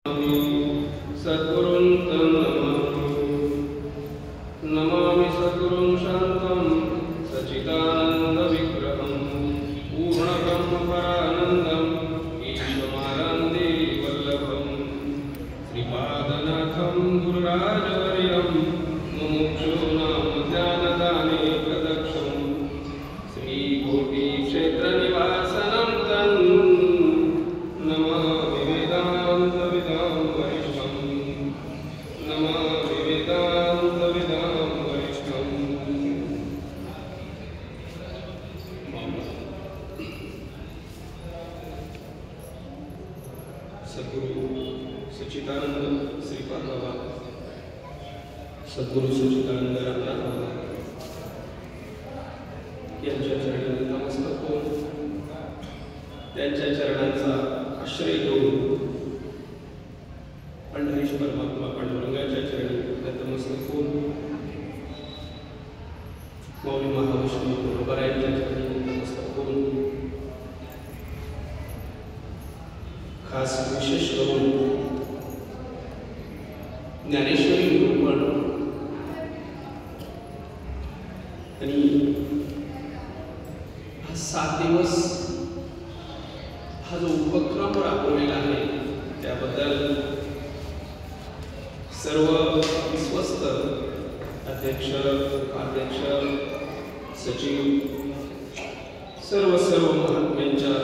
सद्गुरुं नमामि सद्गुरुं शान्तं सच्चिदानन्दविग्रहं पूर्णब्रह्मपरानन्दम् ईशमानन्दे वल्लभं श्रीपादनाथं गुरुराजवर्यं मुमुक्षूणां ध्यानदाने प्रदक्षं श्रीकोटिक्षेत्रनिवासनं तं नमामि वेदान्तविदां वरिष्ठं नमामि वेदान्तविदां वरिष्ठं। सद्गुरु सच्चिदानंद श्रीपाद बाबा, सद्गुरु सच्चिदानंद रामनाथ बाबा यांच्या चरणी नमस्कार करून त्यांच्या चरणांचा आश्रय घेऊन पंढरीश परमात्मा पांडुरंगाच्या चरणी नतमस्तक होऊन मौली महाविष्णू गुरुबरायांच्या चरणी नतमस्तक होऊन खास विशेष करून ज्ञानेश्वरी निरूपण आणि 7 दिवस हा जो उपक्रम राबवलेला आहे त्याबद्दल सर्व विश्वस्त अध्यक्ष उपाध्यक्ष सचिव सर्व महात्म्यांच्या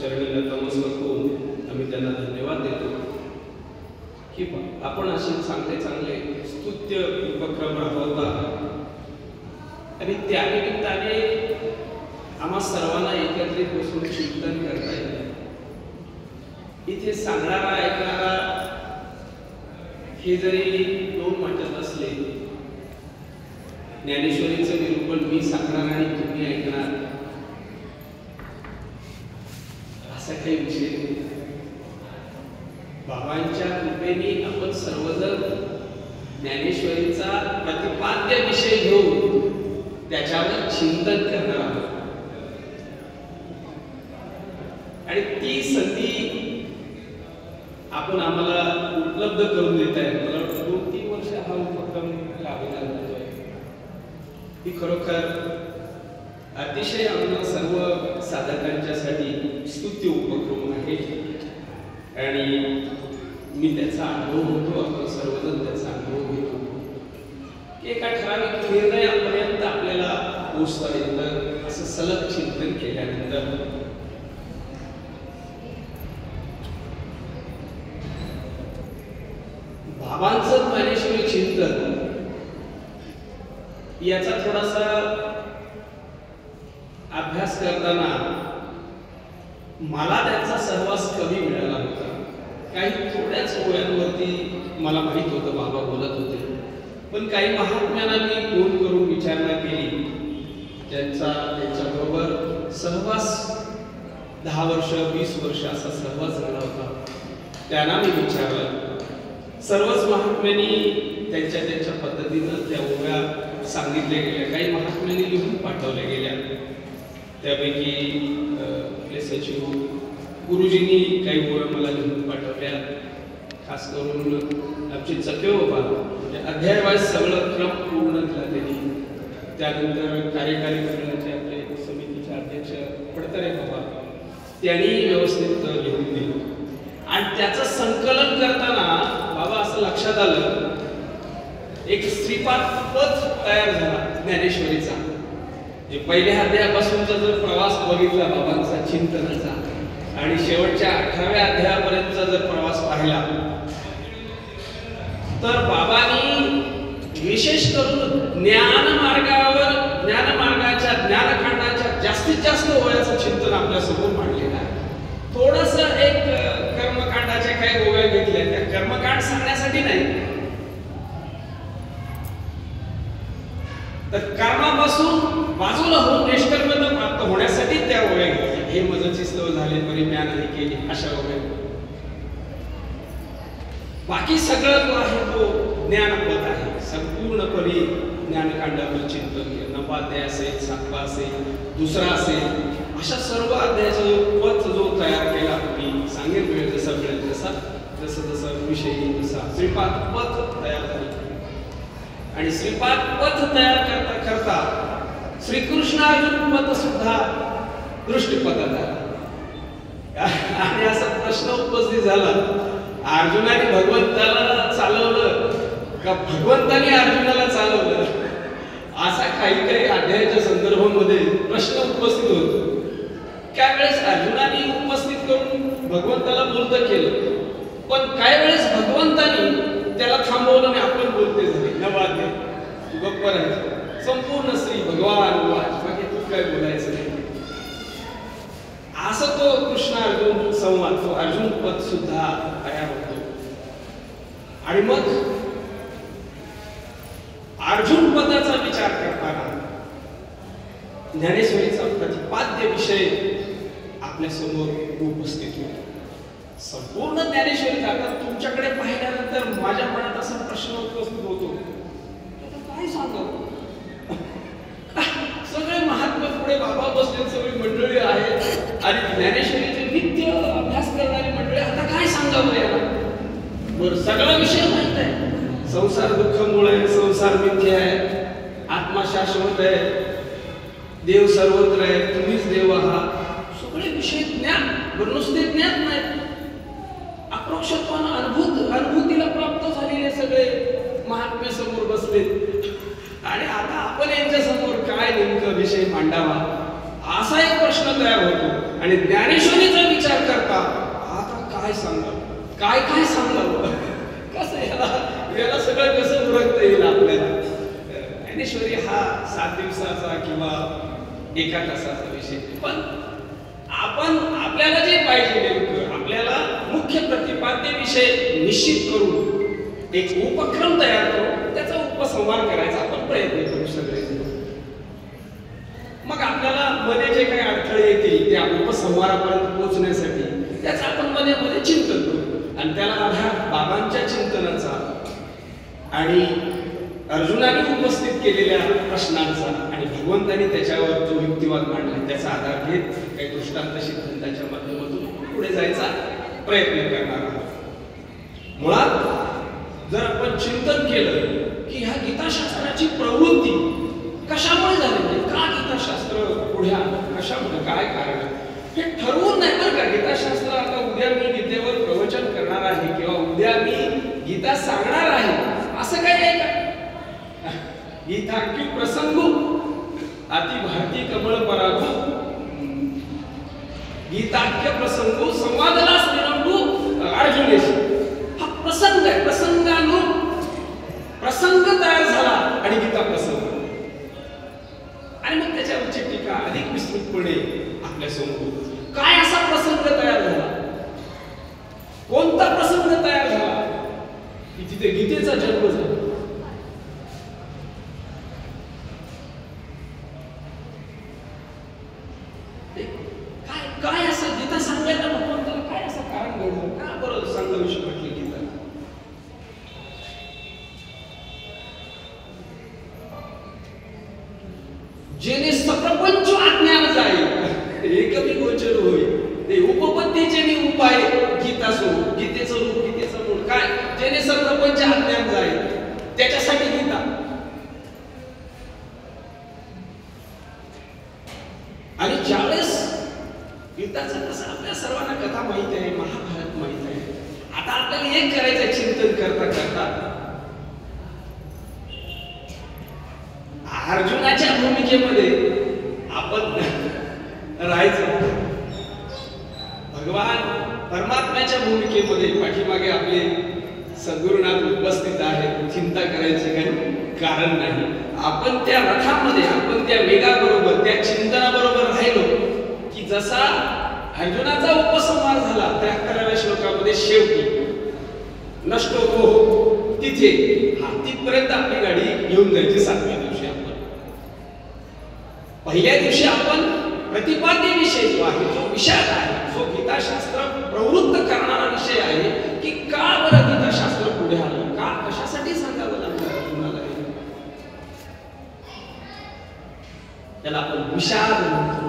चरणी नतमस्तक होऊन आम्ही त्यांना धन्यवाद देतो की आपण असे चांगले स्तुत्य उपक्रम राबवता आणि त्यानिमित्ताने आम्हा सर्वांना एकत्रित बसून चिंतन करता येईल। इथे सांगणारा ऐकणारा हे जरी 2 वाटत असले, ज्ञानेश्वरीचं निरूपण मी सांगणार आणि तुम्ही ऐकणार असा काही विषय नाही। बाबांच्या कृपेने आपण सर्वजण ज्ञानेश्वरीचा प्रतिपाद्य विषय घेऊन त्याच्यावर चिंतन करणार आहोत आणि ती संधी आपण आम्हाला उपलब्ध करून देत आहे। मला 2-3 वर्ष हा उपक्रम राबवला जातोय। ही खरोखर अतिशय आम्हाला सर्व साधकांच्यासाठी स्तुत्य उपक्रम आहे आणि मी त्याचा अनुभव होतो, आपण सर्वजण त्याचा अनुभव घेतो की एका ठराविक निर्णयापर्यंत आपल्याला पोहोचता येतं असं सलग चिंतन केल्यानंतर। बाबांचं ज्ञानेश्वरी चिंतन याचा थोडासा अभ्यास करताना मला त्यांचा सहवास कमी मिळाला होता। काही थोड्याच ओळ्यांवरती मला माहित होतं बाबा बोलत होते, पण काही महात्म्यांना मी फोन करून विचारणा केली त्यांच्याबरोबर सहवास 10 वर्ष 20 वर्ष असा सहवास झाला होता। त्यांना मी विचारलं, सर्वच महात्म्यांनी त्यांच्या पद्धतीनं त्या ओव्या सांगितल्या गेल्या, काही महात्म्यांनी लिहून पाठवल्या गेल्या। त्यापैकी आपले सचिव गुरुजींनी काही ओव्या मला लिहून पाठवल्या। खास करून आमचे चके बाबा म्हणजे अध्यायवाईज सगळं क्रम पूर्ण केला त्यांनी। त्यानंतर कार्यकारी मंडळाचे आपले समितीचे अध्यक्ष पडतरे बाबा त्यांनी व्यवस्थित लिहून दिलं आणि त्याचं संकलन करताना बाबा असं लक्षात आलं, एक श्रीपाद पद तयार झाला ज्ञानेश्वरीचा। जे पहिल्या अध्यायापासूनचा जर प्रवास बघितला बाबांचा चिंतनाचा आणि शेवटच्या 18व्या अध्यायापर्यंतचा जर प्रवास पाहिला तर बाबांनी विशेष करून ज्ञानमार्गाच्या ज्ञानकांडाच्या जास्तीत जास्त ओव्याचं चिंतन आपल्या समोर मांडलेलं आहे। थोडंसं एक कर्मकांडाच्या काही ओव्या घेतल्या, त्या कर्मकांड सांगण्यासाठी नाही तर कर्मापासून बाजूला होऊन निष्कर्मता प्राप्त होण्यासाठी त्या ओव्या घेतल्या। हे मजची स्तव झाले परी ज्ञान नाही केली अशा ओव्या। बाकी सगळं जो आहे तो ज्ञानपद आहे, संपूर्णपणे ज्ञानकांडावर चिंतन केलं। 9 अध्याय असेल, 7वा असेल, 2रा असेल, अशा सर्व अध्यायाचा जो पथ जो तयार केला मी सांगेन वेळ जसा मिळेल तसा जसं जसं विषय येईल तसा श्रीपाद पथ तयार झाले आणि श्रीपाद पथ तयार करता करता श्रीकृष्णार्जुन पथ सुद्धा दृष्टीपथात आला आणि असा प्रश्न उपस्थित झाला, अर्जुनाने भगवंताला चालवलं का भगवंताने अर्जुनाला चालवलं? असा काही काही अध्यायाच्या संदर्भामध्ये प्रश्न उपस्थित होतो. त्यावेळेस अर्जुनाने उपस्थित करून भगवंताला बोलतं केलं, पण काही वेळेस भगवंतानी त्याला थांबवलं आणि आपण बोलते झाले नवाद्य गप्प राहायचं. संपूर्ण श्री भगवान वाच, बाकी तू काय बोलायचं नाही. असं तो कृष्ण अर्जुन संवाद, तो अर्जुन पद सुद्धा तयार होतो. आणि मग अर्जुन पदाचा विचार करताना ज्ञानेश्वरीचा प्रतिपाद्य विषय आपल्या समोर उपस्थित होतो. संपूर्ण ज्ञानेश्वरी आता तुमच्याकडे पाहिल्यानंतर माझ्या मनात असा प्रश्न उपस्थित होतो, काय सांगावं? सगळे महात्मा पुढे बाबा बसले, सगळी मंडळी आहेत आणि ज्ञानेश्वरीचे नित्य अभ्यास करणारी मंडळी, आता काय सांगावं याला? बरं, सगळा विषय माहित आहे. संसार दुःख मूळ आहे, संसार मिथ्या आहे, आत्मा शाश्वत आहे, देव सर्वत्र आहे, तुम्हीच देव आहात. सगळे विषय ज्ञान, बरं नुसते ज्ञान नाही, अप्रोक्षत्वानं अनुभूतीला प्राप्त झालेले सगळे महात्मे समोर बसले आणि आता आपण यांच्या समोर काय नेमकं विषय मांडावा असा एक प्रश्न तयार होतो. आणि ज्ञानेश्वरीचा विचार करता आता काय सांगावं, काय काय सांगावं, कसं याला सगळं कसं उरकता येईल आपल्याला? ज्ञानेश्वरी हा 7 दिवसाचा किंवा 1 तासाचा विषय, पण आपण आपल्याला जे पाहिजे नेमकं आपल्याला मुख्य प्रतिपाद्य विषय निश्चित करून एक उपक्रम तयार करून त्याचा उपसंहार करायचा आपण प्रयत्न करू सगळे. मग आपल्याला मध्ये जे काही अडथळे येतील त्या उपसंहारापर्यंत पोहोचण्यासाठी त्याचं आपण मध्ये मध्ये चिंतन करू आणि त्याला आधार बाबांच्या चिंतनाचा आणि अर्जुनाने उपस्थित केलेल्या प्रश्नांचा आणि भगवंतानी त्याच्यावर जो युक्तिवाद मांडला त्याचा आधार घेत काही दृष्टांत सिद्धांताच्या माध्यमातून पुढे जायचा प्रयत्न करणार आहोत. मुळात जर आपण चिंतन केलं की ह्या गीताशास्त्राची प्रवृत्ती कशामुळे झाली, का गीताशास्त्र पुढे आलं, कशामुळे, काय कारण, हे ठरवून नाही बरं का. गीताशास्त्र आता उद्या मी गीतेवर प्रवचन करणार आहे किंवा उद्या मी गीता सांगणार आहे असं काही आहे का? गीताक्यू प्रसंगू अति भारती कमळ परागू, गीताक्य प्रसंगू संवादलास निरंबू अर्जुनेश. हा प्रसंग आहे, प्रसंग तयार झाला आणि गीता प्रसंग आणि मग त्याच्यावरची टीका अधिक विस्तृतपणे आपल्या समोर. काय असा प्रसंग तयार झाला, कोणता प्रसंग तयार झाला की तिथे गीतेचा जन्म झाला? काय असं गीता सांगायला भगवंताला काय असं कारण घडलं, का बरं सांगाविषयी म्हटली गीता? जेने सप्रपंच अज्ञान जाईल एकमी गोचर होईल, ते उपपत्तीचे उपाय गीता स्वरूप, गीतेचं रूप, गीतेचं मूळ काय? जेने सप्रपंच अज्ञान जाईल त्याच्यासाठी गीता. आणि ज्यावेळेस गीताचं कसं आपल्या सर्वांना कथा माहित आहे, महाभारत माहित आहे, आता आपल्याला एक करायचं चिंतन करता करता अर्जुनाच्या भूमिकेमध्ये आपण राहायचं, भगवान परमात्म्याच्या भूमिकेमध्ये पाठीमागे आपले सद्गुरुनाथ उपस्थित आहेत, चिंता करायची काही कारण नाही. आपण त्या रथामध्ये, आपण त्या वेगाबरोबर, त्या चिंतनाबरोबर राहिलो की जसा अर्जुनाचा उपसंहार झाला त्या 11व्या श्लोकामध्ये शेवटी नष्टो हो तिथे तिथपर्यंत आपली गाडी घेऊन जायची. 7व्या दिवशी आपण, पहिल्या दिवशी आपण प्रतिपाद्य विषय जो आहे, जो विषय आहे, जो गीताशास्त्र प्रवृत्त करणारा विषय आहे की का बरं गीताशास्त्र पुढे आलं, का, कशासाठी सांगावं लागलं अर्जुनाला, त्याला आपण विषाद म्हणतो.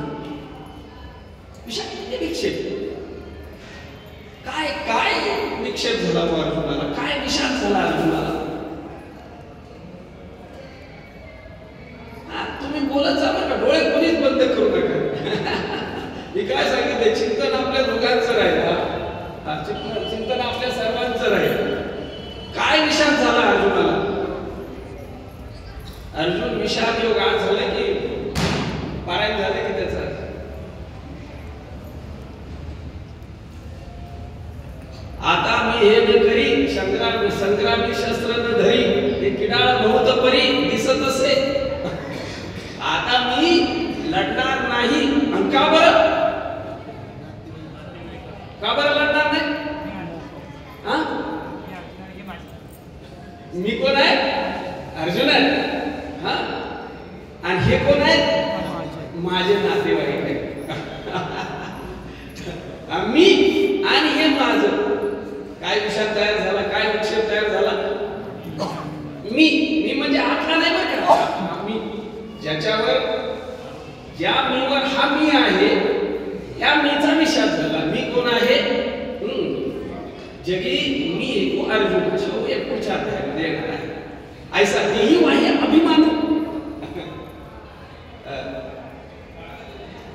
विषाद म्हणजे विक्षेप. काय काय विक्षेप झाला अर्जुनाला, काय विषाद झाला अर्जुनाला. तुम्ही बोलत जा बरं का, डोळे कोणीच बंद करू नका. मी काय सांगितलं, चिंतन आपल्या दोघांचं राहील, चिंतन आपल्या सर्वांचं राहील. काय विषाद झाला अर्जुनाला. अर्जुन विषाद योग आज झालं की पारायण झालं की त्याचं आता मी हे न करी संग्रामी शस्त्र न धरी, हे किडाळ बहुत परी दिसत असे. आता मी लढणार नाही. का बरं लढणार नाही? मी कोण आहे? अर्जुन आहे. हा, आणि हे कोण आहेत? माझे नातेवाईक आहेत. मी आणि हे माझं. काय विषय तयार झाला, काय विषय तयार झाला? मी म्हणजे आतला नाही बरं का, मी ज्याच्यावर, ज्या मीवर हा मी आहे, या मीचा विषाद झाला. मी कोण आहे? जगी मी एको अर्जुन शो एक पुढच्या अध्यायामध्ये येणार आहे. ऐसा तेही वाह्य अभिमान.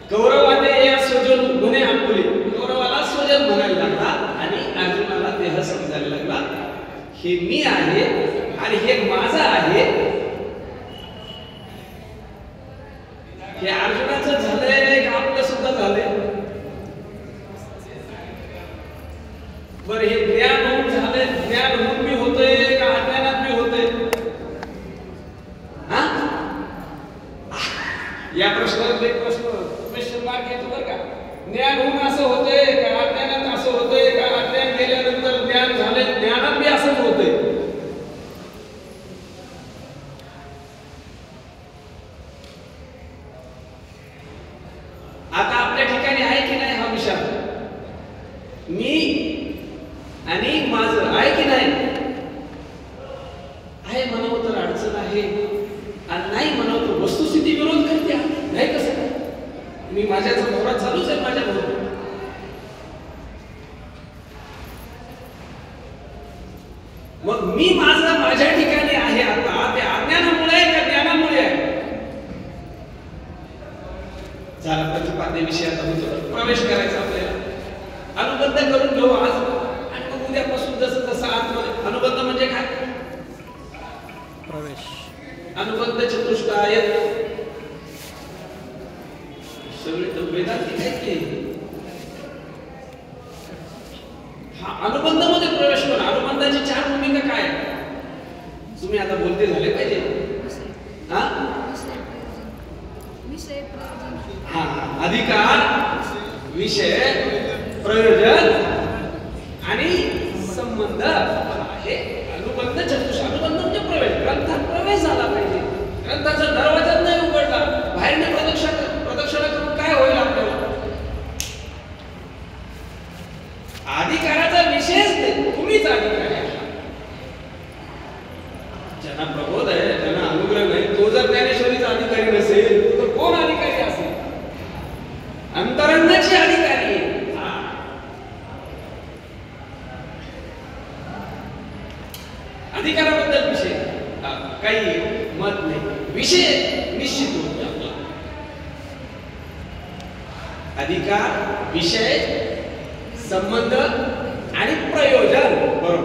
कौरवाने या स्वजन गुन्हे आपुले, कौरवाला स्वजन म्हणायला लागला आणि अर्जुनाला देह समजायला लागला. हे मी आहे आणि हे माझं आहे. हे अर्जुनाचं झालंय का आपलं सुद्धा झालंय? बरं, हे ज्ञान होऊन झालंय, ज्ञान होऊन मी होतंय का अज्ञानात मी होतंय? या प्रश्नावर एक क्वेश्चन मार्क येतो बरं का. ज्ञान होऊन असं होतंय का अज्ञानात असं होतंय का अज्ञान गेल्यानंतर ज्ञान झालंय, ज्ञानात बी असंच होतंय? आता आपल्या ठिकाणी आहे की नाही हा विषय? मी आणि माझं आहे की नाही? आहे म्हणावं तर अडचण आहे, आणि नाही म्हणावं तर वस्तुस्थिती विरोध करते. नाही कसं काय? मी माझ्याचा दौरा चालूच आहे माझ्या बरोबर. मग मी माझं माझ्या ठिकाणी आहे आता, ते अज्ञानामुळे आहे का ज्ञानामुळे आहे? झाला प्रतिपाद्य विषय. आता होतो प्रवेश करायचा आपल्याला. अनुबंध करून घेऊ आज, आणि मग उद्यापासून जसं तसं आतमध्ये. अनुबंध म्हणजे काय? प्रवेश. अनुबंध चतुष्टाय सगळे तर वेदांतिक आहेत की. हा अनुबंध मध्ये प्रवेश करा. अनुबंधाची 4 भूमिका काय? तुम्ही आता बोलते झाले पाहिजे. हा, अधिकार, विषय, प्रयोजन आणि संबंध. हे अनुबंध चतुष्ट. अनुबंध म्हणजे प्रवेश. ग्रंथात प्रवेश झाला पाहिजे. ग्रंथाचा दरवाजा नाही उघडला, बाहेरने प्रदक्षिणा करून काय होईल आपल्याला? अधिकाराचा विषयच नाही. तुम्हीच अधिकारी आहात. ज्यांना प्रबोध आहे, ज्यांना अनुग्रह नाही, तो जर ज्ञानेश्वरीचा अधिकारी नसेल तर कोण अधिकारी असेल? अंतरंगाची अधिकारी आहे. अधिकाराबद्दल विषय काही मत नाही. विषय निश्चित होतो आपला. अधिकार, विषय, संबंध आणि प्रयोजन. बरोबर.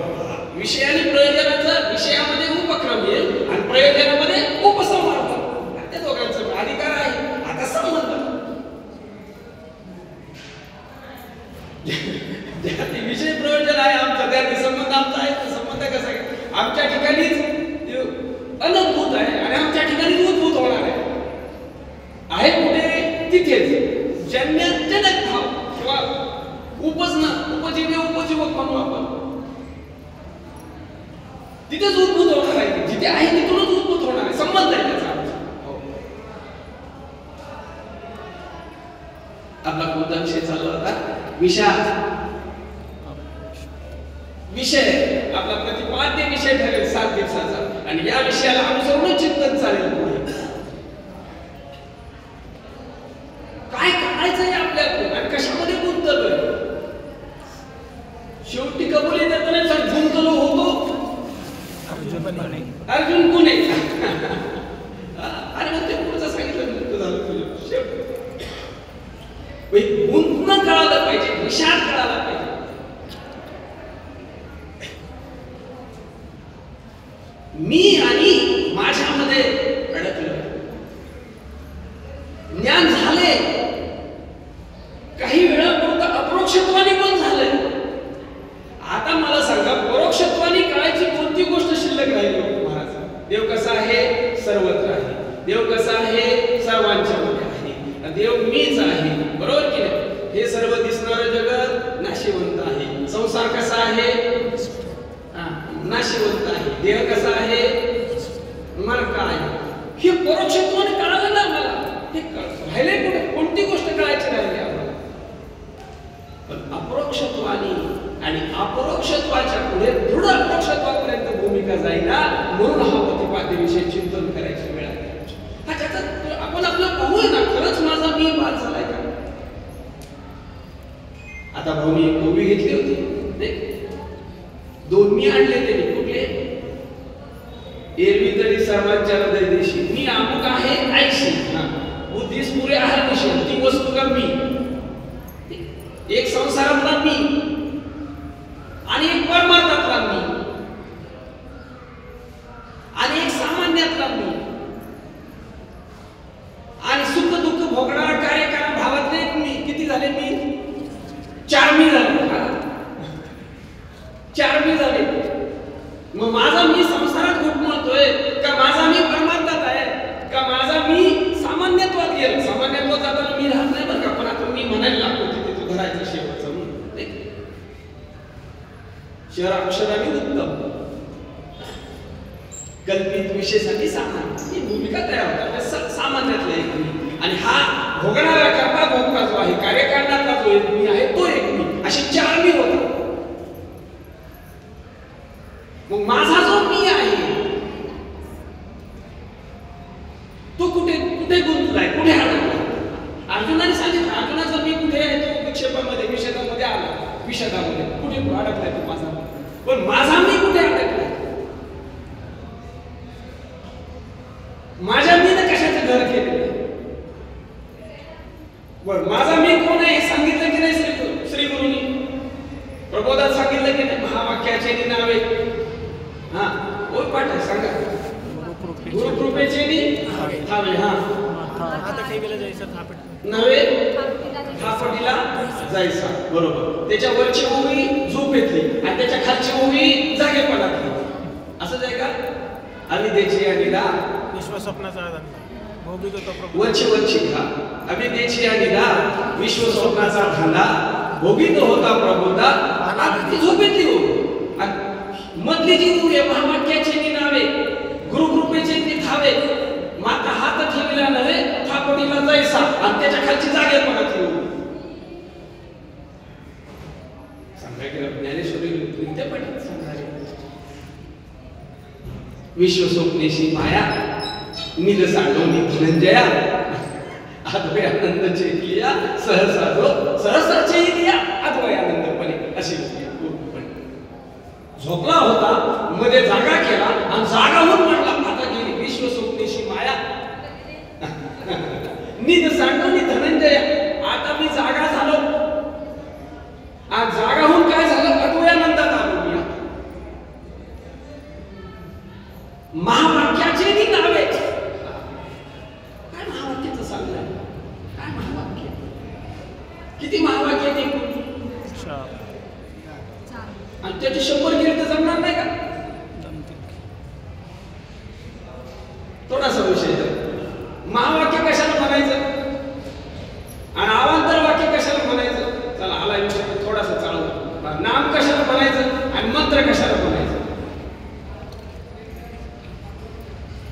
विषय आणि प्रयोजनाचा, विषयामध्ये उपक्रम येईल आणि प्रयोजनामध्ये उपसंहार. त्या दोघांचा अधिकार आहे. आता संबंध. विषय प्रयोजन आहे आमचा, त्यात संबंध आमचा आहे. संबंध कसा आहे? आमच्या ठिकाणीच अनद्भूत आहे आणि आमच्या ठिकाणी उद्भूत होणार आहे. कुठे? तिथेच जन्य जनक भाव किंवा उपजीव्य उपजीवक म्हणू आपण. तिथेच उद्भूत होणार आहे. जिथे आहे तिथूनच उद्भूत होणार आहे. संबंध आहे त्याचा. आपला कोणता विषय चालला होता? विषय आपला प्रतिपाद्य विषय ठरेल 7 दिवसाचा, आणि या विषयाला अनुसरून चिंतन चालेल. काय करायचंय आपल्याला आणि कशामध्ये गुंतलोय? शेवटी कबुली देताना मी आणि माझ्यामध्ये अडकलो. ज्ञान झाले, काही वेळापुरतं अपरोक्षत्वाने पण झालंय. आता मला सांगा, परोक्षत्वाने कळायची कोणती गोष्ट शिल्लक राहिली महाराज? देव कसा आहे? सर्वत्र आहे. देव कसा आहे? सर्वांच्या मध्ये आहे. देव मीच आहे, बरोबर की नाही? हे सर्व दिसणारं जगत नाशिवंत आहे. संसार कसा आहे? नाशिवंत आहे. देह कसा आहे? मरका आहे. हे परोक्षत्वाने कळालं ना मला. हे राहिले कुठे? कोणती गोष्ट कळायची राहिली आम्हाला? पण अपरोक्षत्वाने आणि अपरोक्षत्वाच्या पुढे दृढ अपरोक्षत्वापर्यंत भूमिका जाईना, म्हणून हा प्रतिपाद्याविषयी चिंतन करायची वेळ आहे. हा त्याचा आपण आपलं पाहूया ना, खरंच माझा मी बाद झालाय का? आता भाऊनी एक मूवी घेतली होती, दोन मी आणले त्यांनी. कुठले? एरवी तरी सर्वांच्या हृदय देशी मी अमुक आहे ऐशी, बुद्धीस पुरे आहे निश्चय. ती वस्तू का मी, एक संसारातला मी आणि एक परमार्थातला मी आणि एक सामान्यातला मी आणि सुख दुःख भोगणारा कार्यकारण भावातले एक मी. किती झाले मी? 4 मी झाले. 4 मी झाले. मग माझा मी संसारात घुटमळतोय का माझा मी परमार्थात आहे का माझा मी सामान्यत्वात गेला? सामान्यत्वात जाताना मी राहत नाही बरं का, पण आता मी म्हणायला लागतो तिथे तो धरायचा शेवटचा शहर अक्षराने उत्तम, कल्पित विशेषाने सामान्य, ही भूमिका तयार होतात. सामान्यातला एक मी आणि हा भोगणारा करता भोगता जो आहे, कार्यकारणातला जो एक मी आहे तो एक मी. अशी 4 मी होता. मग माझा जो मी आहे तो कुठे कुठे गुंतलाय, कुठे अडकलाय? अर्जुनाने सांगितलं, अर्जुनाचा मी कुठे आहे? तो विक्षेपामध्ये, विषादामध्ये आला, विषादामध्ये कुठे अडकलाय तो माझा. पण माझा मी कुठे अडकलाय? माझ्या मीनं कशाचं घर केलेलं? बर, माझा मी कोण आहे हे सांगितलं की नाही श्री गुरुनी? प्रबोधात सांगितलं की नाही? महावाक्याचे नावे हा ओळ पाठ आहे, सांगा. गुरु कृपेचे ठावे. हा आता ठेवीला जायचं नव्हे थापटीला जायचा, बरोबर. त्याच्या वरची ओवी झोपेतली आणि त्याच्या खालची ओवी जागेपणातली. असंच आहे का? अविद्येची अनिदा विश्वस्वप्नाचा भोगीत होता प्रभू. वरची घा अविद्येची अनिदा विश्वस्वप्नाचा धांदा भोगीत होता प्रभूता. आणि ती झोपेतली हो. मधली जी ओवी आहे महावाक्याचे नावे, गुरुकृपेचे थावे, माता हात ठेवला नव्हे थापटीला जायचा आणि त्याच्या खालची जागेपणातली ओवी. ज्ञानेश्वरी विद्यापीठात सांगणारे विश्वस्वप्नेशी माया निज सांडवणी धनंजया अद्वयानंद चेतिया सहसा जो सहसा चेतिया अद्वयानंदपणे. अशी झोपला होता, मध्ये जागा केला आणि जागा होऊन म्हटला आता गेली विश्वस्वप्नेशी माया निज सांडवणी धनंजया. आता मी जागा झालो. आज जागा होऊन काय झालं? अद्वयानंदात आलो मी. महावाक्याचे नावे. काय महावाक्याचं सांगलंय? काय महावाक्य? किती महावाक्य आहेत? आणि त्याचे 100 गेले तर जमणार नाही का? थोडासा विषय. महावाक्य कशाला म्हणायचं आणि अवांतर वाक्य कशाला म्हणायचं? चला आला विषय थोडासा चालू. नाम कशाला म्हणायचं आणि मंत्र कशाला म्हणायचं?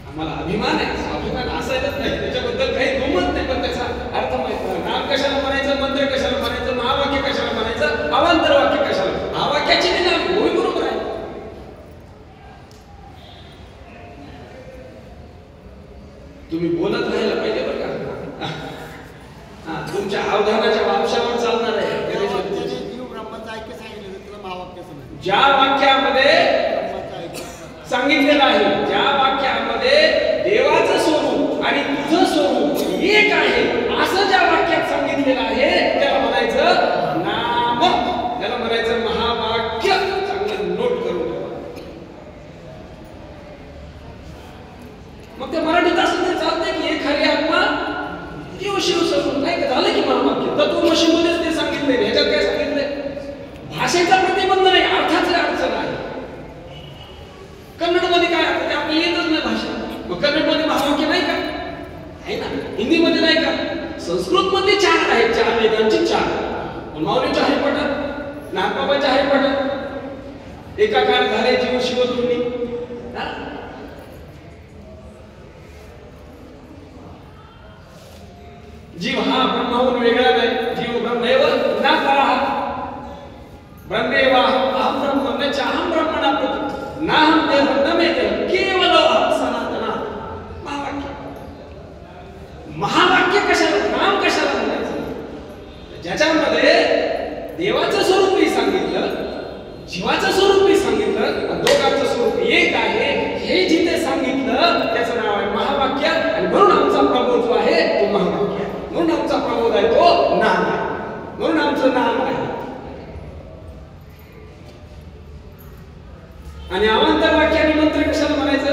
आम्हाला अभिमान आहे, अभिमान असायलाच नाही, त्याच्याबद्दल काही गमत नाही, पण त्याचा अर्थ माहित नाही. नाम कशाला म्हणायचं, मंत्र कशाला म्हणायचं, महावाक्य कशाला म्हणायचं, अवांतर वाक्य कशाला? महावाक्याची नाम होय, बरोबर आहे. तुम्ही बोलत राहायला पाहिजे बरं का. तुमच्या अवधानाच्या वापशावर चालणार आहे. ज्या वाक्यामध्ये सांगितलेलं आहे, ज्या वाक्यामध्ये देवाचं स्वरूप आणि तुझं स्वरूप एक आहे असं ज्या वाक्यात सांगितलेलं आहे त्याला म्हणायचं नाम, त्याला म्हणायचं महावाक्य. चांगलं नोट करून ठेवा. एकाकार झाले जीव शिव दोन्ही. जीव हा ब्रह्माहून वेगळा नाही. जीव ब्रह्मेव ना परः. ब्रह्मेव अहम ब्रह्म न चाहम ब्रह्मणा प्रति नाहम देह न मे देह केवल अहम सनातना. महावाक्य. महावाक्य कशाला, नाम कशाला म्हणायचं? ज्याच्यामध्ये देवाचं स्वरूपही सांगितलं, जीवाचं स्वरूपही सांगितलं, दोघांचं स्वरूप एक आहे हे जिथे सांगितलं त्याचं नाव आहे महावाक्य. आणि म्हणून आमचा प्रभू जो आहे तो महावाक्य आहे. म्हणून आमचा प्रबोध आहे तो नाम आहे. म्हणून आमचं नाम आहे. आणि अवांतर वाक्याने मंत्र कशाला म्हणायचं?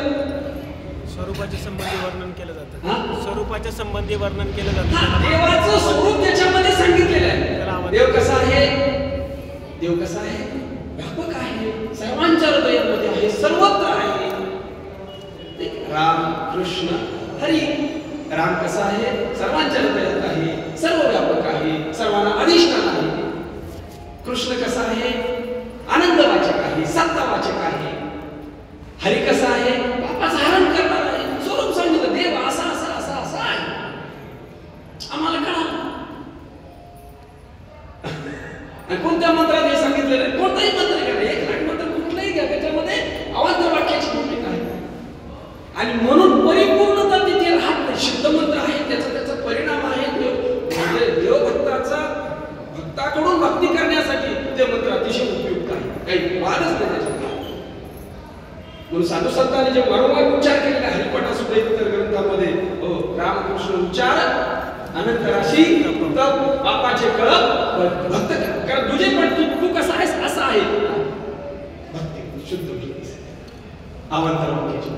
स्वरूपाच्या संबंधी वर्णन केलं जातं. स्वरूपाच्या संबंधी वर्णन केलं जातं. देवाचं स्वरूप त्याच्यामध्ये सांगितलेलं आहे. देव कसा आहे? देव कसा आहे? व्यापक आहे, सर्वांच्या हृदयामध्ये आहे, सर्वत्र आहे. राम कृष्ण हरी. राम कसा आहे? सर्वांच्या हृदयात आहे, सर्व व्यापक आहे, सर्वांना अधिष्ठान आहे. कृष्ण कसा आहे? आनंदवाचक आहे, सत्तावाचक आहे. हरी कसा आहे? पापाचं हरण करणार आहे. स्वरूप सांगितलं देव असा असा असा असा आहे. आम्हाला कळालं. आणि कोणत्या मंत्रात हे सांगितलेलं आहे? कोणताही मंत्र घ्या, 1,00,000 मंत्र कुठलाही घ्या, त्याच्यामध्ये अवांतर वाक्याची भूमिका आहे. आणि म्हणून परिपूर्णता तिथे राहत नाही. शुद्ध मंत्र आहे, त्याचा परिणाम आहे. देवभक्ताचा भक्ताकडून भक्ती करण्यासाठी ते मंत्र अतिशय उपयुक्त आहे. काही वादच नाही त्याच्यात. म्हणून साधू संतांनी जे वारंवार उच्चार केलेला हरिपाठ सुद्धा इतर ग्रंथामध्ये रामकृष्ण उच्चार अनंत राशी तप पापाचे कळप भक्त. कारण तुझे पण तू कसा आहेस असा आहे. भक्ती शुद्ध अवांतर वाक्याची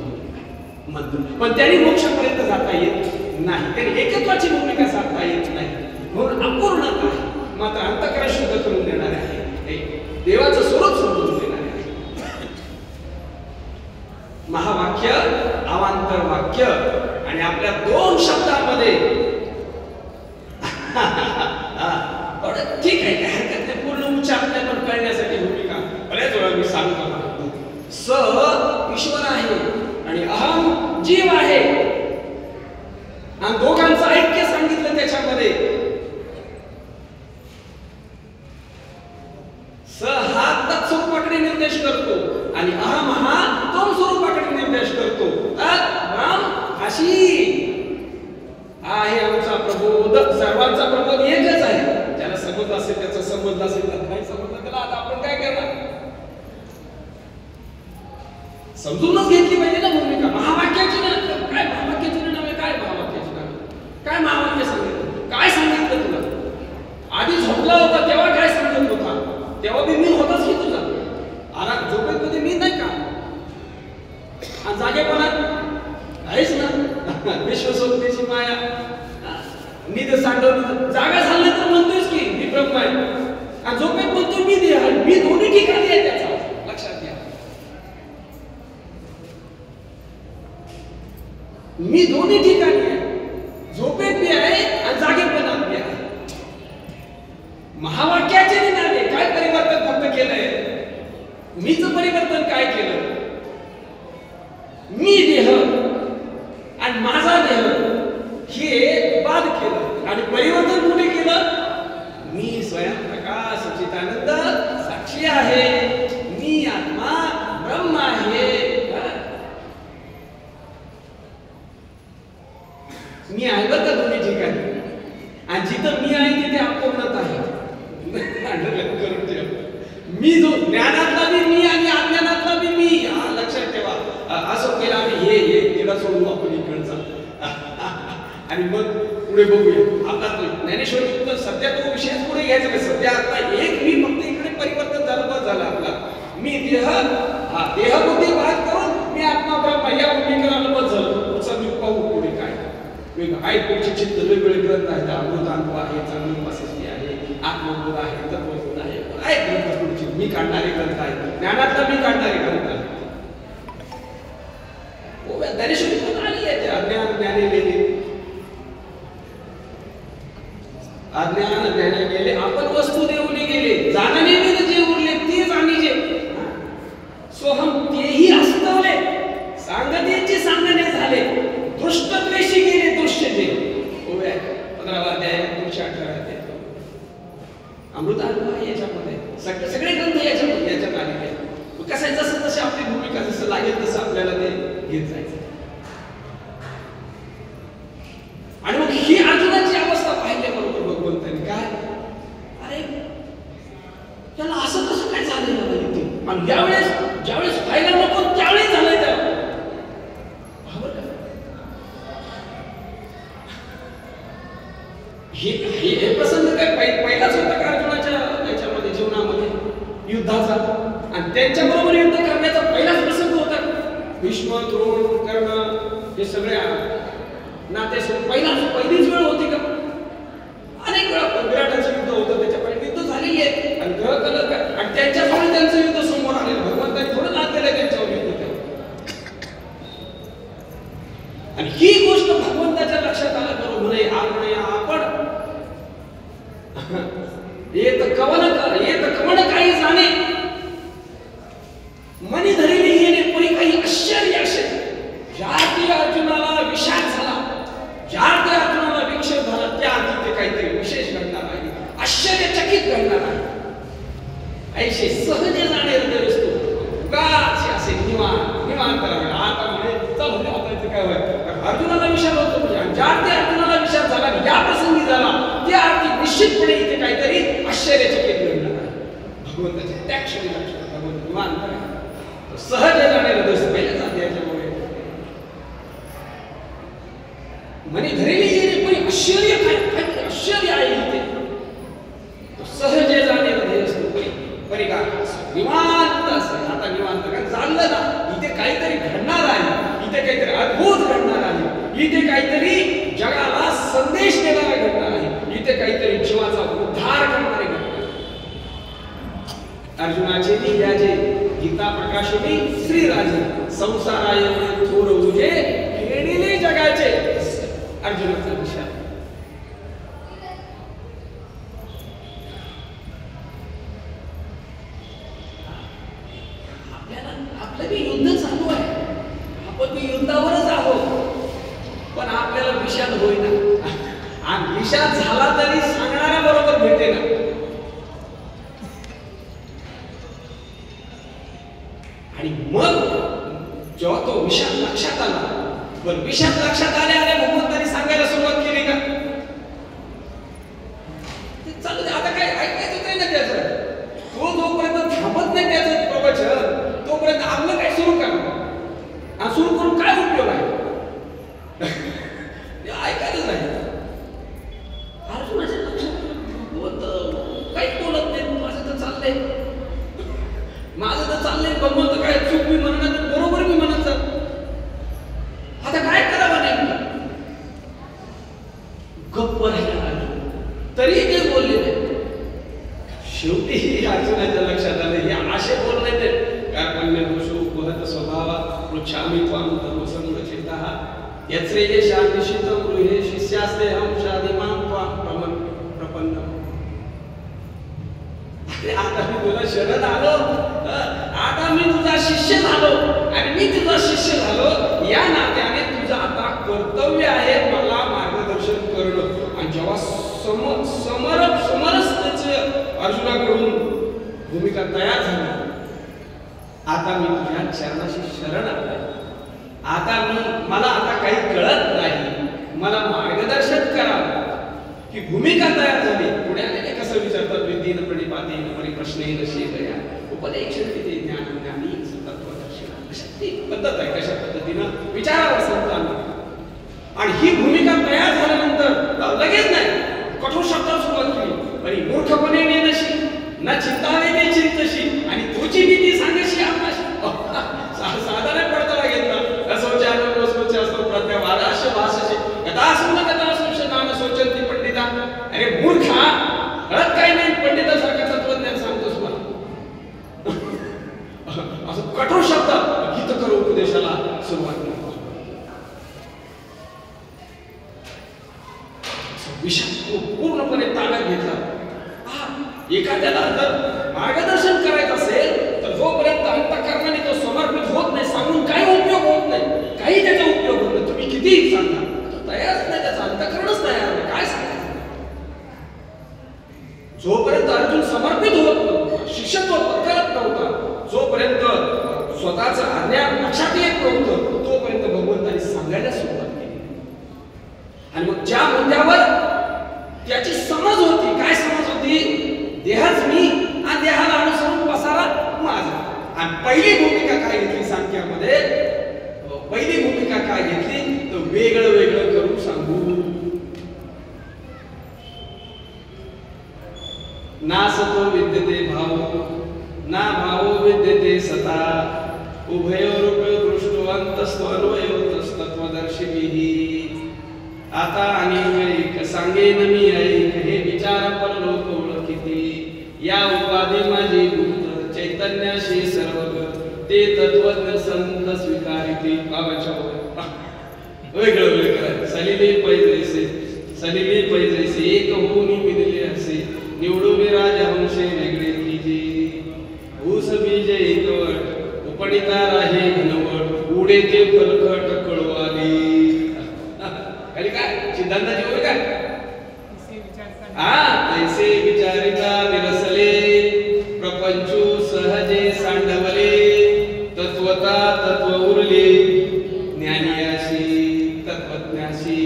मंत्र. पण त्यांनी मोक्षापर्यंत जाता येत नाही. त्यांनी एकत्वाची भूमिका साधता येत नाही. म्हणून अपूर्णता आहे. मात्र अंतःकरण शुद्ध करून देणारे आहे. देवाचं स्वरूप समजून देणारे आहे. महावाक्य अवांतर वाक्य. आणि आपल्या 2 शब्दांमध्ये ठीक आहे, काय हरकत नाही, पूर्ण उच्चार नाही, पण कळण्यासाठी भूमिका बऱ्याच वेळा मी सांगतो. स ईश्वर आहे आणि अहम जीव आहे. आणि दोघांचं ऐक्य सांगितलं त्याच्यामध्ये. स हा तत्स्वरूपाकडे निर्देश करतो आणि अहम हा दोन स्वरूपाकडे निर्देश करतो. राम अशी आहे आमचा प्रबोध. सर्वांचा प्रबोध एकच आहे. ज्याला समजलं असेल त्याचा समजलं असेल, नाही समजलं त्याला आता आपण काय करणार? समजूनच घेतली पाहिजे ना भूमिका. महावाक्याची ना काय महावाक्याची नावे, काय महावाक्याची नावे, काय महावाक्य सांगितलं, काय सांगितलं तुला? आधी झोपला होता तेव्हा काय सांगत होता? तेव्हा बी मी होताच की तुझा. आराम झोपेत मध्ये मी नाही का? आणि जागेपणात आहेच ना. विश्वसोत्तेची माया निध सांडव. जागा झालं तर म्हणतोयस की मी ब्रह्म आहे. आणि झोपेत म्हणतो मी देह आहे. मी दोन्ही ठिकाणी आहे. त्याचा लक्षात घ्या. मी दोन्ही ठिकाणी आहे. झोपेत बी आहे आणि जागेपणात बी आहे. महावाक्याचे निनादे काय परिवर्तन फक्त केलंय? मीच परिवर्तन काय केलं? मी देह आणि माझा देह हे बाद केलं. आणि परिवर्तन कुठे केलं? मी स्वयंप्रकाश सच्चिदानंद साक्षी आहे. मी आत्मा ब्रह्म आहे. मी आहे बरं का दोन्ही ठिकाणी. आणि जिथं मी आहे तिथे अपूर्णता आहे. मी जो ज्ञानातला बी मी आणि अज्ञानातला बी मी. लक्षात ठेवा. असं केलं आम्ही हे तिला सोडून आपण इकडचा. आणि मग पुढे बघूया. आता ज्ञानेश्वर सध्या तो विषय पुढे घ्यायचा नाही. सध्या आता एक मी फक्त इकडे परिवर्तन झालं बस झालं आपला. मी देह देहबुद्धी बाद करून मी आत्मा ब्रह्म या भूमिकेला बस झालं. पुढचा मी पाहू पुढे काय काही पुढचे चित्त वेगवेगळे ग्रंथ आहेत. अमृतांत आहे, चांगली वासस्ती आहे, आत्मबोध आहे, तत्वबोध आहे. काय ग्रंथ पुढचे मी काढणारे ग्रंथ आहेत. ज्ञानातला मी काढणारे ग्रंथ आहेत. ज्ञानेश्वरी आली आहे. अज्ञान ज्ञाने गेले, अज्ञान ज्ञाने गेले, आपण वस्तू देऊन गेले, जाणणे गेले, जे उरले ते जाणी जे. सोहम तेही असतवले, सांगतेची सांगणे झाले, दृष्टद्वेषी गेले दृश्य जे. 15वा अध्याय 218 अमृतानुभव आहे याच्यामध्ये. सगळे ग्रंथ याच्यात आलेले. कसं आहे, जसं जशी आपली भूमिका जसं लागेल तसं आपल्याला ते घेत जायचं. आणि मग ही अर्जुनाची अवस्था पाहिल्याबरोबर भगवंतांनी काय, अरे त्याला असं कसं काय झालेलं नाही. आणि ज्यावेळेस व्हायला नको त्यावेळेस झालंय त्याला. हे प्रसंग काय पहिलाच होता का अर्जुनाच्या याच्यामध्ये जीवनामध्ये युद्धाचा. आणि त्यांच्याबरोबर युद्ध करण्याचा पहिलाच प्रसंग होता. भीष्म, द्रोण, कर्ण हे सगळे नाते पहिलीच वेळ होती का. अनेक वेळा विराटाचं युद्ध होतं, त्याच्या पहिले युद्ध झालेली आहे. आणि ग्रह कलर आणि त्यांच्यामुळे त्यांचं युद्ध समोर आलेलं. भगवंतांनी थोडं नातेलं त्यांच्यावर युद्ध केलं. आणि ही गोष्ट भगवंताच्या लक्षात आल्याबरोबर म्हणे आपण येत कवन काही जाणे, मनी धरिले येणे पुरी काही आश्चर्य असे. ज्या ते अर्जुनाला विषाद झाला, ज्या ते अर्जुनाला विक्षेप झाला, त्या ते काहीतरी विशेष घडणार आहे, आश्चर्यचकित घडणार आहे. ऐशे सहजे जाणे हृदय वस्तू गाचे असे निवांत करावे. आता म्हणे चल आता काय होय, अर्जुनाला विषाद होतो म्हणजे ज्या ते अर्जुनाला विषाद झाला, या प्रसंगी झाला, त्या अर्थी निश्चितपणे इथे काहीतरी आश्चर्यचकित घडणार आहे. भगवंताच्या त्या क्षणी लक्षात भगवंत निवांत आहे, सहज जाणे हृदय वस्तू. पहिल्याच अध्यायाच्यामुळे म्हणे धरेली येणे पण आश्चर्य काय आश्चर्य आहे इथे. सहज जाणे हृदय वस्तू परी का निवांत असेल. आता निवांत काय चाललं ना, इथे काहीतरी घडणार आहे, इथे काहीतरी अद्भुत घडणार आहे, इथे काहीतरी जगाला संदेश देणारा घडणार आहे, इथे काहीतरी जीवाचा उद्धार करणारे घडणार. अर्जुनाचे व्याजे गीता प्रकाशिनी श्रीराजे, संसाराय थोर उजे खेळिले जगाचे. अर्जुनाचा विषय आपलं बी युद्ध चालू आहे, आपण बी युद्धावरच आहोत, पण आपल्याला विषाद होईना. आणि विषाद झाला तरी सांगणाऱ्या बरोबर भेटे ना. आणि मग जेव्हा तो विषाद लक्षात आला, पण विषाद लक्षात आले भगवंतांनी सांगायला सुरुवात केली का, ते चालू दे. आता काय ऐकायचं नाही ना त्याचं. तो जोपर्यंत थांबत नाही त्याचं प्रवचन, तोपर्यंत आपलं काय सुरू करा. सुरू करून काय उपयोग आहे, ऐकायलाच नाही. अर्जुनाच्या लक्षात काहीच बोलत नाही. माझं तर चाललंय भगवंत काय चूक मी म्हणणार, बरोबर मी म्हणत. आता काय करावं नाही, गप्प राहिला तरी ते बोलले नाही. शेवटी अर्जुनाच्या लक्षात आलं, हे असे बोलले ते कार्पण्य दोषो उपहत स्वभावा पृच्छामि त्वां तत्वसंगचितः यत्रेजे शान्तिशितं गृहे शिष्यास्ते हम शादिमां त्वां प्रपन्नम्. आता मी तुला शरण आलो, आता मी तुझा शिष्य झालो, आणि मी तुझा शिष्य झालो या नात्याने तुझं आता कर्तव्य आहे मला मार्गदर्शन करणं. आणि जेव्हा समरसतेचे अर्जुनाकडून भूमिका तयार झाली, आता मी तुझ्या चरणाशी शरण आलोय. मला आता काही कळत नाही, मला मार्गदर्शन करावं. ही भूमिका तयार झाली. पुढे आलेले कसं विचारतात, विद्येन प्रणिपातेन परिप्रश्नेन शेतया उपदेक्षते ज्ञानी तत्वदर्शिना. अशी पद्धत आहे, कशा पद्धतीनं विचारावं संतांना. आणि ही भूमिका तयार झाल्यानंतर लगेच नाही, कठोर शब्दात सुरुवात केली. आणि मूर्खपणे नेनशी ना चिंताने ते चिंतशी, आणि तुझी भीती सांगशी आम्हाशी. साधारण पडताना घेतला असोचार सोचा असतो प्रत्यवादाश भाषाशी कथा सुन कथा सुश नाम सोचंती पंडिता. अरे मूर्खा, कळत काही नाही, पंडितासारखं तत्वज्ञान सांगतोस मला. असं कठोर शब्दात हितकर उपदेशाला सुरुवात करतो. विषय पूर्णपणे ताब्यात घेतला. एखाद्याला जर मार्गदर्शन करायचं असेल तर जोपर्यंत अंतःकरणाने तो स्वतःच अज्ञान लक्षात येत नव्हतं तोपर्यंत भगवंतांनी सांगायला सुरुवात केली. आणि मग ज्या मुद्द्यावर त्याची समज होती, काय समज होती? देहच मी आणि देहाला अनुसरून पसारा माझा. आणि पहिली भूमिका काय घेतली सांख्यामध्ये? पहिली भूमिका काय घेतली? तर वेगळं वेगळं करून सांगू. ना सतो विद्यते भाव ना भावो विद्यते सता उभयोरुपयो दृष्टवंतस्त्वन्वयोतस्तत्वदर्शिभिः. आता अनेक सांगेन मी ऐक हे विचार परलोक ओळखिती. या उपाधी माझी भूत चैतन्याशी सर्वगत ते तत्वज्ञ संत स्वीकारिती. बाबाच्या वेगळं वेगळं करायचं. सलिले पैजैसे एक होऊन विदिले असे निवडू मी राजहंशे वेगळे कीजे. भूस बीज एकवट उपणिता राहे घनवट उडे ते फलकट कळवाली. खाली काय सिद्धांताची होय काय? तैसे विचारिता विरसले प्रपंचू सहजे सांडवले तत्वता तत्व उरले ज्ञानियाशी तत्वज्ञाशी.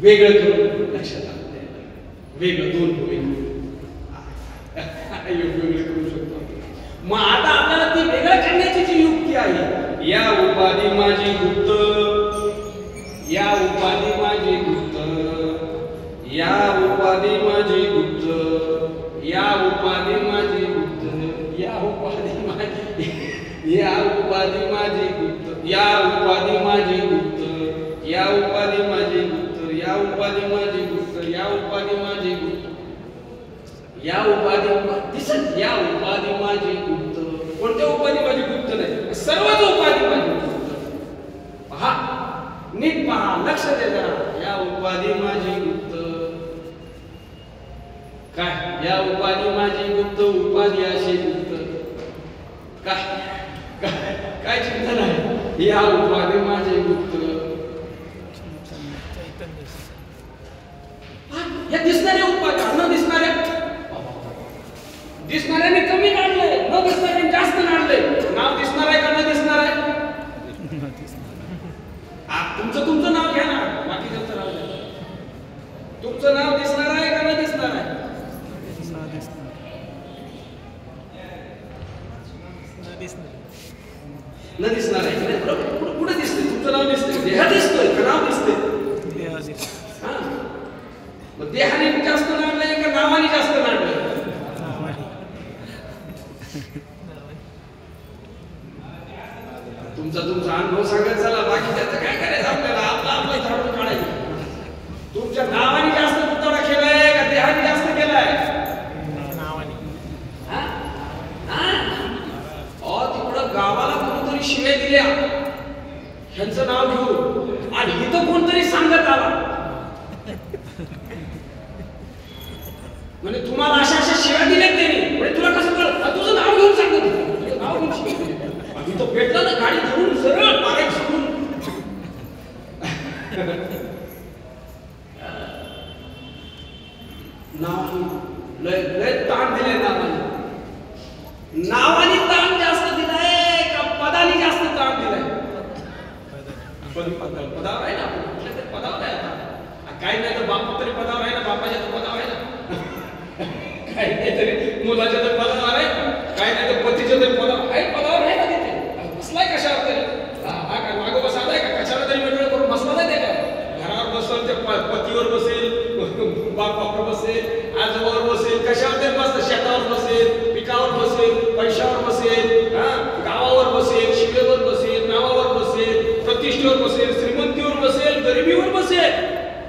वेगळं करून लक्षात आलं. वेगळं दोन भूमिका वेगळे करू शकतो. मग आता आपल्याला ती वेगळं करण्याची जी युक्ती आहे, या उपाधी माझी गुप्त, या उपाधी माझी गुप्त, या उपाधी माझी गुप्त, या उपाधी माझी गुप्त, या उपाधी माझी, या उपाधी माझी गुप्त, या उपाधी माझी गुप्त, या उपाधी माझी गुप्त, या उपाधी माझी गुप्त, या उपाधी माझी गुप्त, या उपाधी दिसत, या उपाधी माझी गुप्त. कोणत्या उपाधी माझी गुप्त नाही? सर्वच उपाधी माझी गुप्त. पहा, नीट पहा, लक्ष दे जरा. या उपाधी माझी गुप्त. काय? या उपाधी माझी गुप्त, उपाधी अशी गुप्त. काय काय काय चिंतन आहे? या उपाधी माझी गुप्त. या दिसणाऱ्या उपाधी न दिसणाऱ्या, दिसणाऱ्याने कमी काढलंय, न दिसणाऱ्याने जास्त काढलंय. नाव दिसणार आहे का न दिसणार आहे? तुमचं नाव घ्या ना, बाकीचं नाव घ्या. तुमचं नाव दिसणार आहे का न दिसणार आहे? न दिसणार आहे. कुठे दिसते? तुमचं नाव दिसते, देह दिसतोय का नाव दिसते? मग देहाने जास्त नाडलंय का नावाने जास्त नाडलंय? तुमचा अनुभव सांगत चला, बाकी त्याचं काय करायचं आपल्याला? आपलं झाडून काढायचं. तुमच्या नावाने जास्त तुतडा केलाय का देहाने जास्त केलाय? नावाने. तिकडं गावाला कोणतरी शिव्या दिल्या ह्यांचं नाव घेऊन, आणि इथं कोणतरी सांगत आला म्हणजे तुम्हाला अशा अशा शिव्या दिल्यात त्यांनी, म्हणजे तुला कसं कळलं? तुझं नाव घेऊन सांगत होतं, नाव घेऊन शिव्या. तो भेटला ना गाडी धरून सरळ पाण्यात शिकून. नाव लय लय ताण दिलाय नावाने. नावाने ताण जास्त दिलाय का पदाने जास्त ताण दिलाय? पदावर आहे ना, कुठल्या तरी पदावर आहे. आता काही नाही तर बाप तरी पदावर आहे ना, बापाच्या तर पदावर आहे ना, काही नाही तरी मुलाच्या तर पदावर आहे, काही नाही तर पतीच्या तरी पदावर आहे. पदावर आहे ना तिथे. बसलाय कशावर तरी? हा काय मागं बसायलाय का? कशाला तरी वेगळं करून बसला नाही ते का? घरावर बसेल, ते पतीवर बसेल, बापावर बसेल, आजोबावर बसेल, कशावर तरी बसतं. शेतावर बसेल, पिकावर बसेल, पैशावर बसेल, गावावर बसेल, शिवेवर बसेल, नावावर बसेल, प्रतिष्ठेवर बसेल, श्रीमंतीवर बसेल, गरिबीवर बसेल.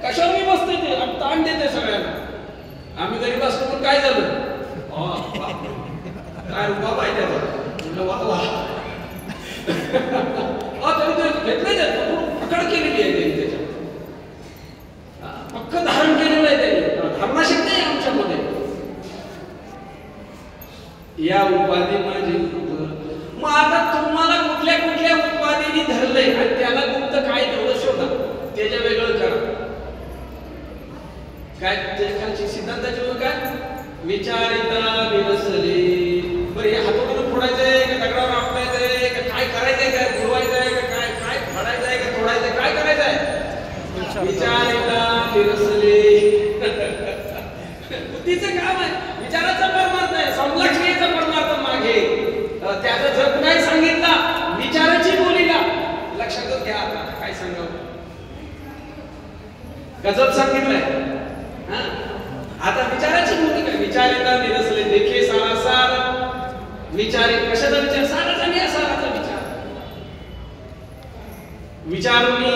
कशावर मी बसते ते आणि ताण देते सगळ्यांना. आम्ही गरीब असलो पण काय झालं? काय रुपा पाहिजे वा वा. घेतलंय पकड केलेली आहे त्यांनी, त्याच्यात पक्क धारण केलेलं आहे त्यांनी. धर्मशक्ती आहे आमच्यामध्ये. या उपाधी माझी गुप्त. मग आता तुम्हाला कुठल्या कुठल्या उपाधीने धरलंय आणि त्याला गुप्त काय तेवढं शोधा, त्याच्या वेगळं करा. काय त्याच्या खालची सिद्धांताची काय? विचारिता विनसले. बरं हे हातोडून फोडायचंय का दगडावर आपटायचंय का काय करायचंय, काय बुडवायचंय का काय काय फाडायचंय का तोडायचंय, काय करायचंय? विचारिता विनसले. बुद्धीचं काम आहे, विचाराचा परमार्थ आहे, संलक्षणेचा परमार्थ मागे. त्याचा जप नाही सांगितला, विचाराची बोलीला लक्षातच घ्या. आता काय सांगावं, गजब सांगितलंय. आता विचाराची भूमिका, विचारिता निरसले देखे सारासार. विचारित कशाचा विचार? साराचा आणि असाराचा विचार. विचारुनी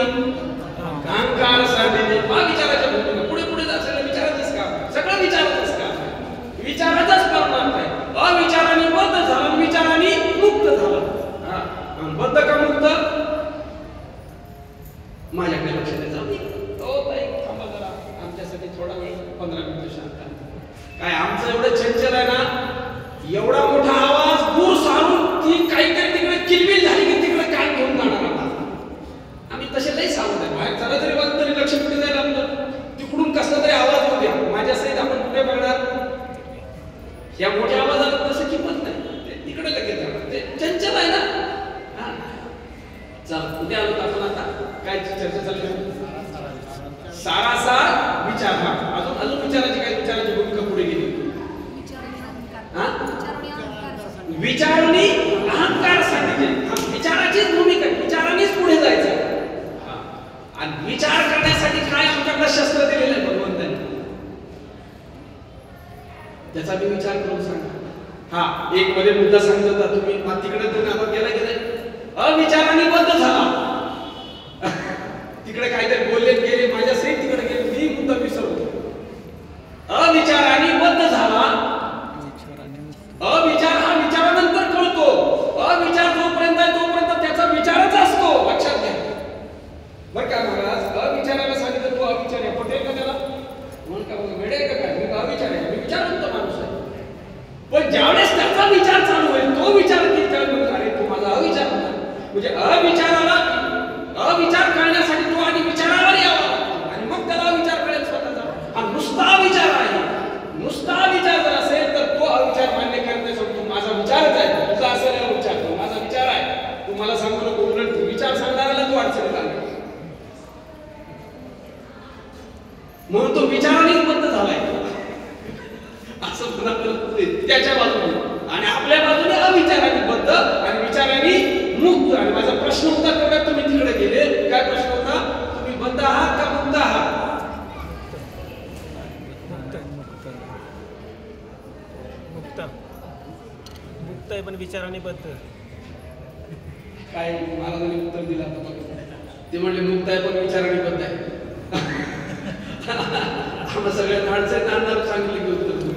अहंकार साधने. विचाराच्या भूमिका पुढे पुढे जात सगळं विचाराचंच काम, सगळं विचाराचंच काम, विचाराचाच परमार्थ आहे. अविचाराने बद्ध झाला, विचाराने मुक्त झाला. बद्ध का मुक्त? माझ्याकडे लक्ष द्यायचं. थांबा जरा, आमच्यासाठी थोडा वेळ 15 मिनिटं शांत. काय आमचं एवढं चंचल आहे ना, एवढा मोठा आवाज दूर सारून ती काहीतरी तिकडे किलबिल झाली की तिकडे काय घेऊन जाणार आता. आम्ही तसे लई सावध आहे. बाहेर चला तरी बघ तरी लक्ष कुठे जाईल आपलं, तिकडून कसला तरी आवाज येऊ द्या, माझ्या सहित आपण कुठे बघणार? या मोठ्या आवाजाला तसं किंमत नाही, ते तिकडे लगेच जाणार, ते चंचल आहे ना. चला कुठे आलो आपण आता, काय चर्चा चालली? सारासार विचार. अजून अजून विचाराची काय, विचाराची भूमिका पुढे गेली. विचारुनी अहंकार सांगितले. विचाराचीच भूमिका, विचारानेच पुढे जायचं. आणि विचार करण्यासाठी काय आमच्याकडे शस्त्र दिलेलं आहे भगवंताने, त्याचा मी विचार करून सांगा. एक मध्ये मुद्दा सांगत होता तुम्ही, तिकडे तुम्ही आपण गेला की नाही, अविचाराने बद्ध झाला. तिकडे काहीतरी बोलले गेले, माझ्या सहित तिकडे गेले, मी मुद्दा विसरलो. अविचाराने बद्ध झाला. अविचार हा विचारानंतर कळतो. अविचार जोपर्यंत आहे तोपर्यंत त्याचा विचारच असतो, लक्षात घ्या बरं का महाराज. अविचाराला सांगितलं तू अविचार आहे, पटेल का त्याला? म्हणून का वेडे आहे का काय? मी अविचार आहे, मी विचारवंत माणूस आहे. पण ज्यावेळेस त्याचा विचार चालू होईल, तो विचार किती अरे तू माझा अविचार होता. म्हणजे अविचार करण्यासाठी तो आधी विचारावर यावा आणि मग त्याला अविचार कळेल स्वतःचा. हा नुसता विचार आहे. नुसता विचार जर असेल तर तो अविचार मान्य करण्यासाठी तू माझा विचारच आहे, तुझा असेल विचार, तो माझा विचार आहे, तू मला सांगू नको. उलट विचार सांगणाऱ्याला तू अडचणीत आला, म्हणून तो विचारानेच बद्ध झालाय असं त्याच्या बाजूने. आणि आपल्या बाजूने अविचाराने बद्ध आणि विचाराने मुक्त. आणि माझा प्रश्न होता तेवढ्यात तुम्ही तिकडे गेले. काय प्रश्न होता? तुम्ही बद्ध आहात का मुक्त आहात? मुक्त आहे पण विचाराने बद्ध. काय महाराजांनी उत्तर दिलं आता? ते म्हणले मुक्त आहे पण विचाराने बद्ध आहे. आम्हाला सगळ्यांना अडचण आणणार सांगितले की उत्तर तुम्ही.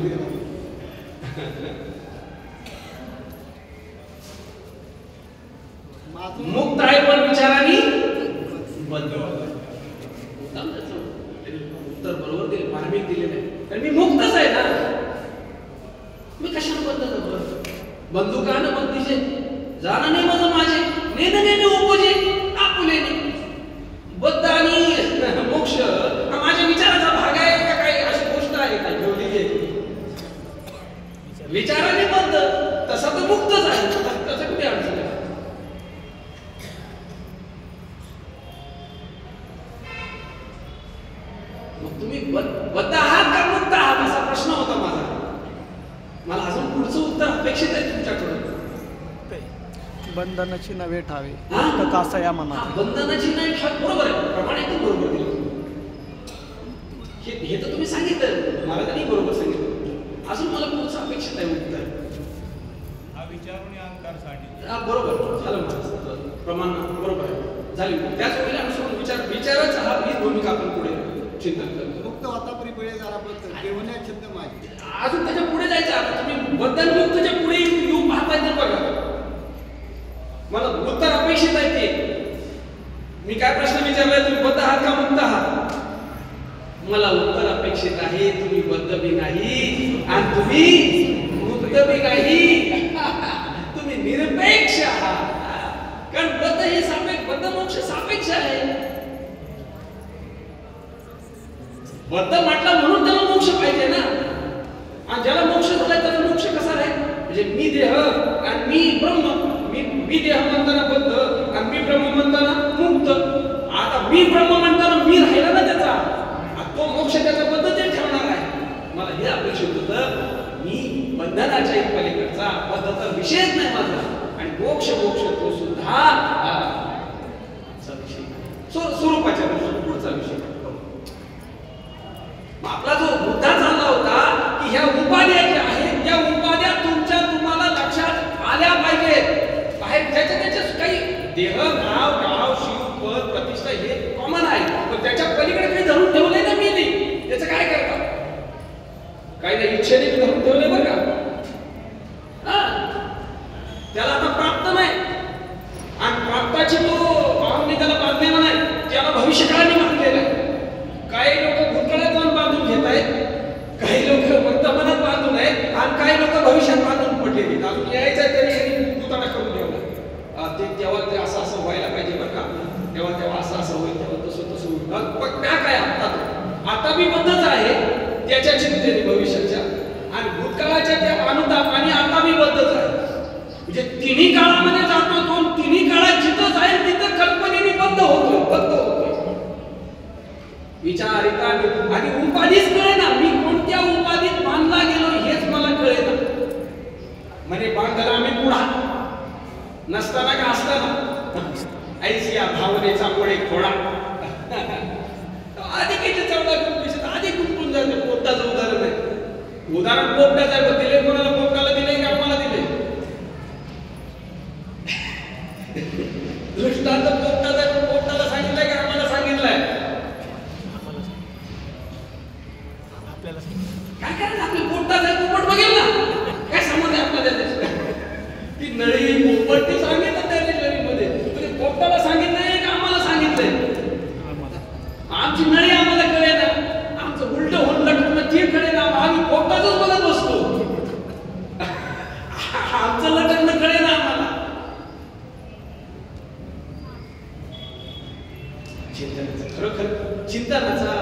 मुक्त आहे पण विचाराने बद्ध. उत्तर बरोबर दिले, मार्मिक दिले नाही. कारण मी मुक्तच आहे ना, मी कशाला बद्ध झालो? बंदुकानं बंदीचे जाणं नाही माझं माझे, नेणं नेणे उपजे आपुलेने. बद्ध आणि मोक्ष हा माझ्या विचाराचा भाग आहे का काही अशी गोष्ट आहे का ठेवलेली आहे? विचाराने बद्ध, तसा तो मुक्तच आहे, त्याचा कुठे अडचण आहे? मग तुम्ही बद्ध आहात का मुक्त आहात असा प्रश्न होता माझा. मला अजून पुढचं उत्तर अपेक्षित आहे तुमच्याकडून. बंधनाची नव्हे ठावे तर कासा या मनात. बंधनाची नाही ठावे, बरोबर आहे, प्रमाण एकदम बरोबर दिलं. हे तर तुम्ही सांगितलं, महाराजांनी बरोबर सांगितलं. अजून मला पुढचं अपेक्षित आहे उत्तर. बरोबर झालं महाराज, प्रमाण बरोबर आहे, झाली. त्याच वेळेला अनुसरून विचाराचा हा ही भूमिका आपण पुढे चिंतन करतो. मुक्त वातावरी पुढे जरा देवण्या छंद माझी. अजून त्याच्या पुढे जायचं. आता तुम्ही बंधनमुक्तच्या पुढे येऊ पाहताय तर बघा, मला उत्तर अपेक्षित आहे ते. मी काय प्रश्न विचारलाय, तुम्ही बद्ध आहात का मुक्त आहात? मला उत्तर अपेक्षित आहे. तुम्ही बद्ध बी नाही आणि तुम्ही मुक्त बी नाही. तुम्ही निरपेक्ष आहात. कारण बद्ध हे सापेक्ष, बद्ध मोक्ष सापेक्ष आहे. बद्ध म्हटलं म्हणून त्याला मोक्ष पाहिजे ना. आणि ज्याला मोक्ष झालाय त्याचा मोक्ष कसा आहे? म्हणजे मी देह आणि मी ब्रह्म, मी देह म्हणताना बद्ध आणि मी ब्रह्म म्हणताना मुक्त. आता मी ब्रह्म म्हणताना मी राहिला ना त्याचा, तो मोक्ष त्याचा पद्धतीने ठेवणार आहे. मला हे अपेक्षित होतं, मी बंधनाच्या पलीकडचा बद्धता विषयच नाही माझा, आणि मोक्ष तो सुद्धा स्वरूपाच्या दृष्टीने पुढचा विषय. आपला जो मुद्दा चालला होता की ह्या उपाध्या ज्या आहेत त्या उपाध्या तुम्हाला लक्षात आल्या पाहिजेत. बाहेर त्याच्या काही देह, नाव, गाव, शिव, पद, प्रतिष्ठा हे कॉमन आहे, पण त्याच्या पलीकडे काही धरून ठेवलंय ना मी नाही. त्याचं काय करता? काही नाही, इच्छेने धरून ठेवलंय बरं का. त्याला आता प्राप्त नाही, आणि प्राप्ताची मी त्याला बांधलेला नाही, त्याला भविष्यकाळाने बांधलेला आहे. काही लोक भूतकाळात जाऊन बांधून घेत आहेत, काही लोक वर्तमानात बांधून आहेत, आणि काही लोक भविष्यात बांधून पडलेले. अजून यायचं आहे तरी भूताना करून ठेवला. तेव्हा ते असं व्हायला पाहिजे बरं का, तेव्हा असं होईल, तेव्हा तसं होईल. पण काय आता मी बंदच आहे त्याच्या चिंतेने भविष्याच्या, आणि भूतकाळाच्या त्या अनुताप, आणि आता मी बंदच आहे. म्हणजे तिन्ही काळामध्ये जातो तो, तिन्ही काळात जिथं जाईल तिथं कल्पनेने बद्ध होतोय. विचारिता आणि उपाधीच कळेना, मी कोणत्या उपाधीत बांधला गेलो हेच मला कळेना. म्हणजे बांधला आम्ही पुढा नसताना का असताना, ऐसी या भावनेचा पुढे खोडा. आधी किती चौदा गुंपिस आधी गुंपून जाते. पोपटाचं उदाहरण आहे, उदाहरण पोपटाचं आहे, पण दिले कोणाला? पोपटाला दिले का आम्हाला दिले? दृष्टांत पोपटाचा आहे, पण पोपटाला सांगितलंय का आम्हाला सांगितलंय? काय करायचं? आपली पोपटाच आहे, पोपट बघेल ना, काय समज आहे आपल्याला? ती नळी पोपट ती सांगितलं त्या नळीमध्ये, तुम्ही पोपटाला सांगितलंय का आम्हाला सांगितलंय? आमची नळी आम्हाला कळे ना, आमचं उलट होऊन लटकून ती कळे ना, आम्ही पोपटाचंच बघत बसतो. आमचं लटकणं कळे ना आम्हाला. खरोखर चिंतनाचा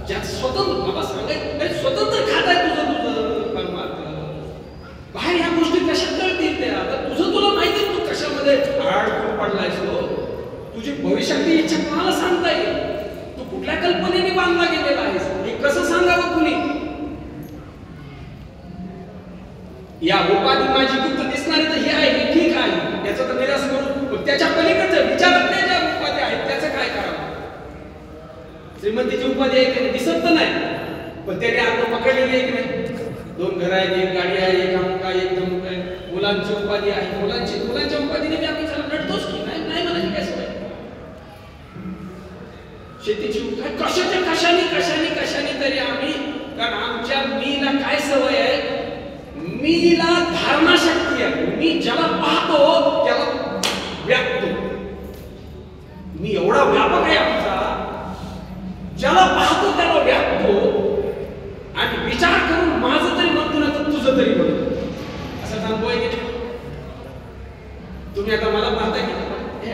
ज्यात स्वतंत्र बाबा सांगायचं, स्वतंत्र खात आहे तुझं परमार्थ. बाहेर ह्या गोष्टी कशा कळतील त्या? तुला माहिती तू कशामध्ये अडकून पडलायस. तुझी भविष्यातली इच्छा कोणाला सांगता येईल? तू कुठल्या कल्पनेने बांधला गेलेला आहेस हे कसं सांगावं कुणी? या उपाधी माझी गुप्त दिसणारी तर हे आहे, हे ठीक आहे, याचा तर निराश करू. त्याच्या पलीकडचं विचारातल्या ज्या उपाधी आहेत त्याचं काय करावं? श्रीमंतीची उपाधी आहे की दिसत तर नाही, पण त्याने आपण पकडलेली आहे की नाही? 2 घर आहेत, 1 गाडी आहे, 1 अमुक आहे, 1 धमुक आहे. मुलांची उपाधी आहे, मुलांच्या उपाधीने आम्ही रडतोच की नाही म्हणाली काय सवय? शेतीची कशाने तरी आम्ही, कारण आमच्या मीला काय सवय आहे? मीला धारणा शक्ती आहे. मी ज्याला पाहतो त्याला व्यापतो. मी एवढा व्यापक आहे आमचा, ज्याला पाहतो त्याला व्यापतो, आणि विचार करून माझं तरी म्हणतो ना तर तुझं तरी म्हणतो. असं अनुभव आहे की तुम्ही आता मला पाहताय की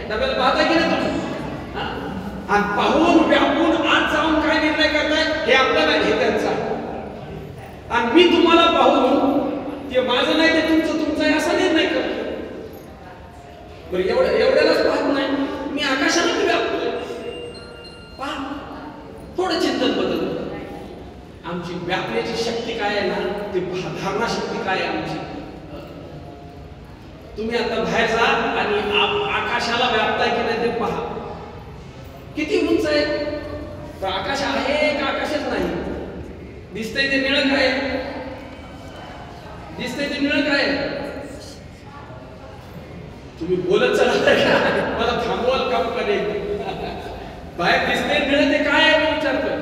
डब्याला पाहताय की नाही तुम्ही? आणि पाहून व्यापून आज जाऊन काय निर्णय करताय हे आपल्याला हे त्यांचा, आणि मी तुम्हाला पाहून ते माझं नाही ते तुमचं आहे असा निर्णय करतो. बरं एवढ्यालाच पाहत नाही, मी आकाशाला मी व्यापतोय. पहा, थोडं चिंतन बदल. आमची व्यापण्याची शक्ती काय आहे ना, ते धारणा शक्ती काय आहे आमची. तुम्ही आता बाहेर जा आणि आकाशाला व्यापताय की नाही ते पहा. किती उंच आहे? तर आकाश आहे का आकाशच नाही? दिसतंय ते निळं काय? दिसतंय ते निळं काय? तुम्ही बोलत चला मला थांबवाल का करे? बाहेर दिसतंय निळं ते काय आहे मी विचारतोय.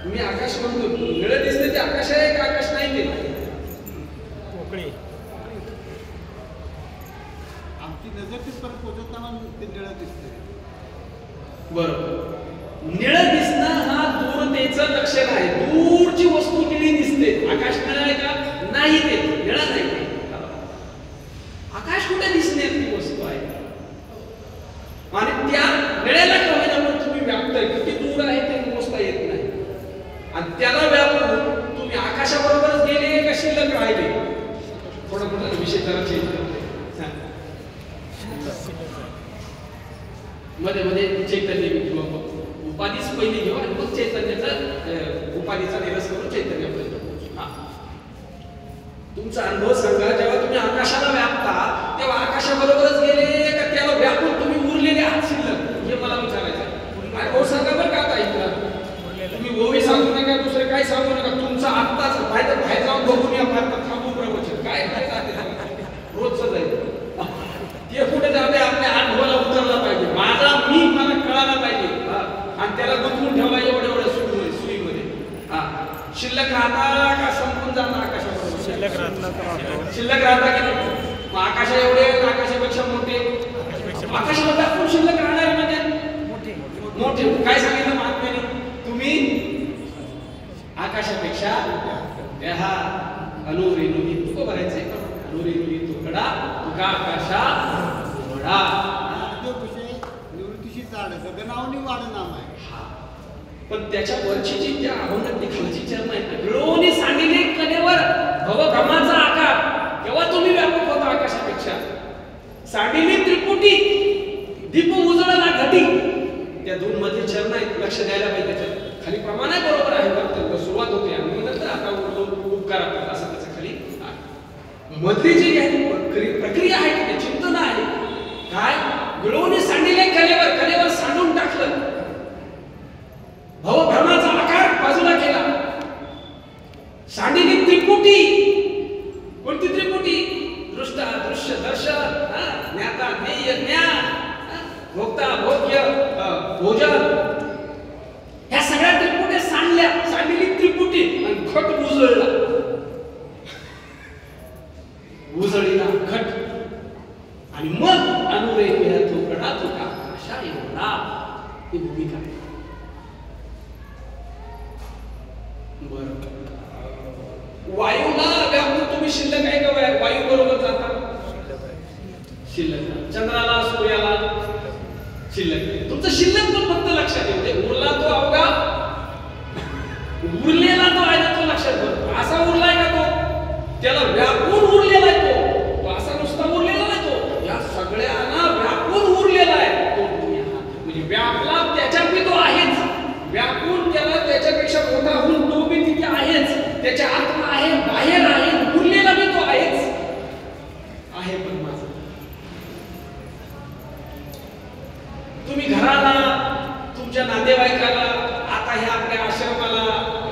मी आकाश म्हणतो, निळं दिसतंय ते आकाश आहे का आकाश नाही? ते पोकळी. आमची नजर तिथपर्यंत पोहोचताना ते निळं दिसतंय. बरोबर. निळं दिसणं हा दूरतेचं लक्षण आहे. दूरची वस्तू निळी दिसते. आकाश निळं आहे का? नाही, ते निळं नाही. आकाश कुठे दिसण्याची वस्तू आहे, आणि त्या निळ्याला कळलं तुम्ही व्यापताय किती दूर आहे ते वस्तू तुम्ही आकाशाबरोबरच गेले का शिल्लक राहिले? थोडा मोठा विषय जरा चेंज करतोय. मध्ये मध्ये चैतन्य घेऊ, उपाधीच पहिली घेऊ आणि मग चैतन्याचा उपाधीचा निरस करून चैतन्यापर्यंत पोहोचू. तुमचा अनुभव सांगा, जेव्हा तुम्ही आकाशाला व्यापता तेव्हा आकाशाबरोबरच गेले का त्याला व्यापून तुम्ही उरलेले आहात शिल्लक? हे मला विचारायचं आहे. हो सांगा बरं का आता. तुम्ही ओवी सांगू नका, दुसरे काय सांगू नका. तुमचा आत्ताच बाहेर जाऊन बघून या, भारतात थांबून प्रवचन काय रोजच जाईल ते कुठे जाते आपल्या अनुभवाला उतरला पाहिजे. माझा मी मला कळायला पाहिजे आणि त्याला गुंतवून ठेवला एवढं सुईमध्ये. शिल्लक राहता का संपून जाता आकाशाबरोबर? शिल्लक राहता की नाही? मग आकाशा एवढे आकाशापेक्षा मोठे, आकाशामध्ये आपण शिल्लक राहणार म्हणजे मोठे. काय सांगितलं महात्म्याने? तुम्ही आकाशापेक्षा हा अनुरेणुही तुका भरायचंय का? अनुरेणुही तुकडा तुका आकाशा घोडा. निवृत्तीशी चाड गगनावनी वाढ नाम आहे. पण त्याच्या वरची जी त्या अहोंनती खालची चरण आहे, गृहोनी सांडिले कलेवर भवभ्रमाचा आकार. तेव्हा तुम्ही व्यापक होता आकाशापेक्षा. सांडिली त्रिपुटी दीप उजळला घटी. त्या दोन मध्ये चरण आहेत, लक्ष द्यायला पाहिजे. त्याच्यात खाली प्रमाण आहे, बरोबर आहे, फक्त सुरुवात होते आणि नंतर आता उपकार असं त्याच्या खाली मधली जी प्रक्रिया आहे की चिंतन आहे. काय गृहोनी सांडिले कलेवर सांडून टाकलं, भवभ्रमाचा आकार बाजूला केला. सांडिली त्रिपुटी. कोणती त्रिपुटी? दृष्टा दृश्य दर्शन, ज्ञाता ज्ञेय ज्ञान, भोक्ता भोग्य भोजन. ह्या सगळ्या त्रिपुटी सांडलेली त्रिपुटी आणि घट उजळीला घट. आणि मग अनुरेणुया तुकडा तुका आकाशा एवढा. ही भूमिका आहे. बरं, वायूला व्यापून तुम्ही शिल्लक आहे का? वायू बरोबर जाता शिल्लक. चंद्राला सूर्याला शिल्लक. तुमचं शिल्लक पण फक्त लक्षात येऊ दे. उरला तो अवघा, उरलेला तो आहे ना, तो लक्षात ठेव. असा उरलाय का तो? त्याला व्यापून उरलेला आहे तो असा नुसता उरलेला नाही. तो या सगळ्यांना व्यापून उरलेला आहे तो. म्हणजे व्यापला त्याच्यात मी तो आहेच. व्यापून त्याला त्याच्यापेक्षा मोठा होऊन तो मी तिथे आहेच. त्याच्या आत्मा आहे, बाहेर आहे, उरलेला मी तो आहेच आहे. पण माझं तुम्ही घराला, तुमच्या नातेवाईकाला, आता ह्या आपल्या आश्रमाला,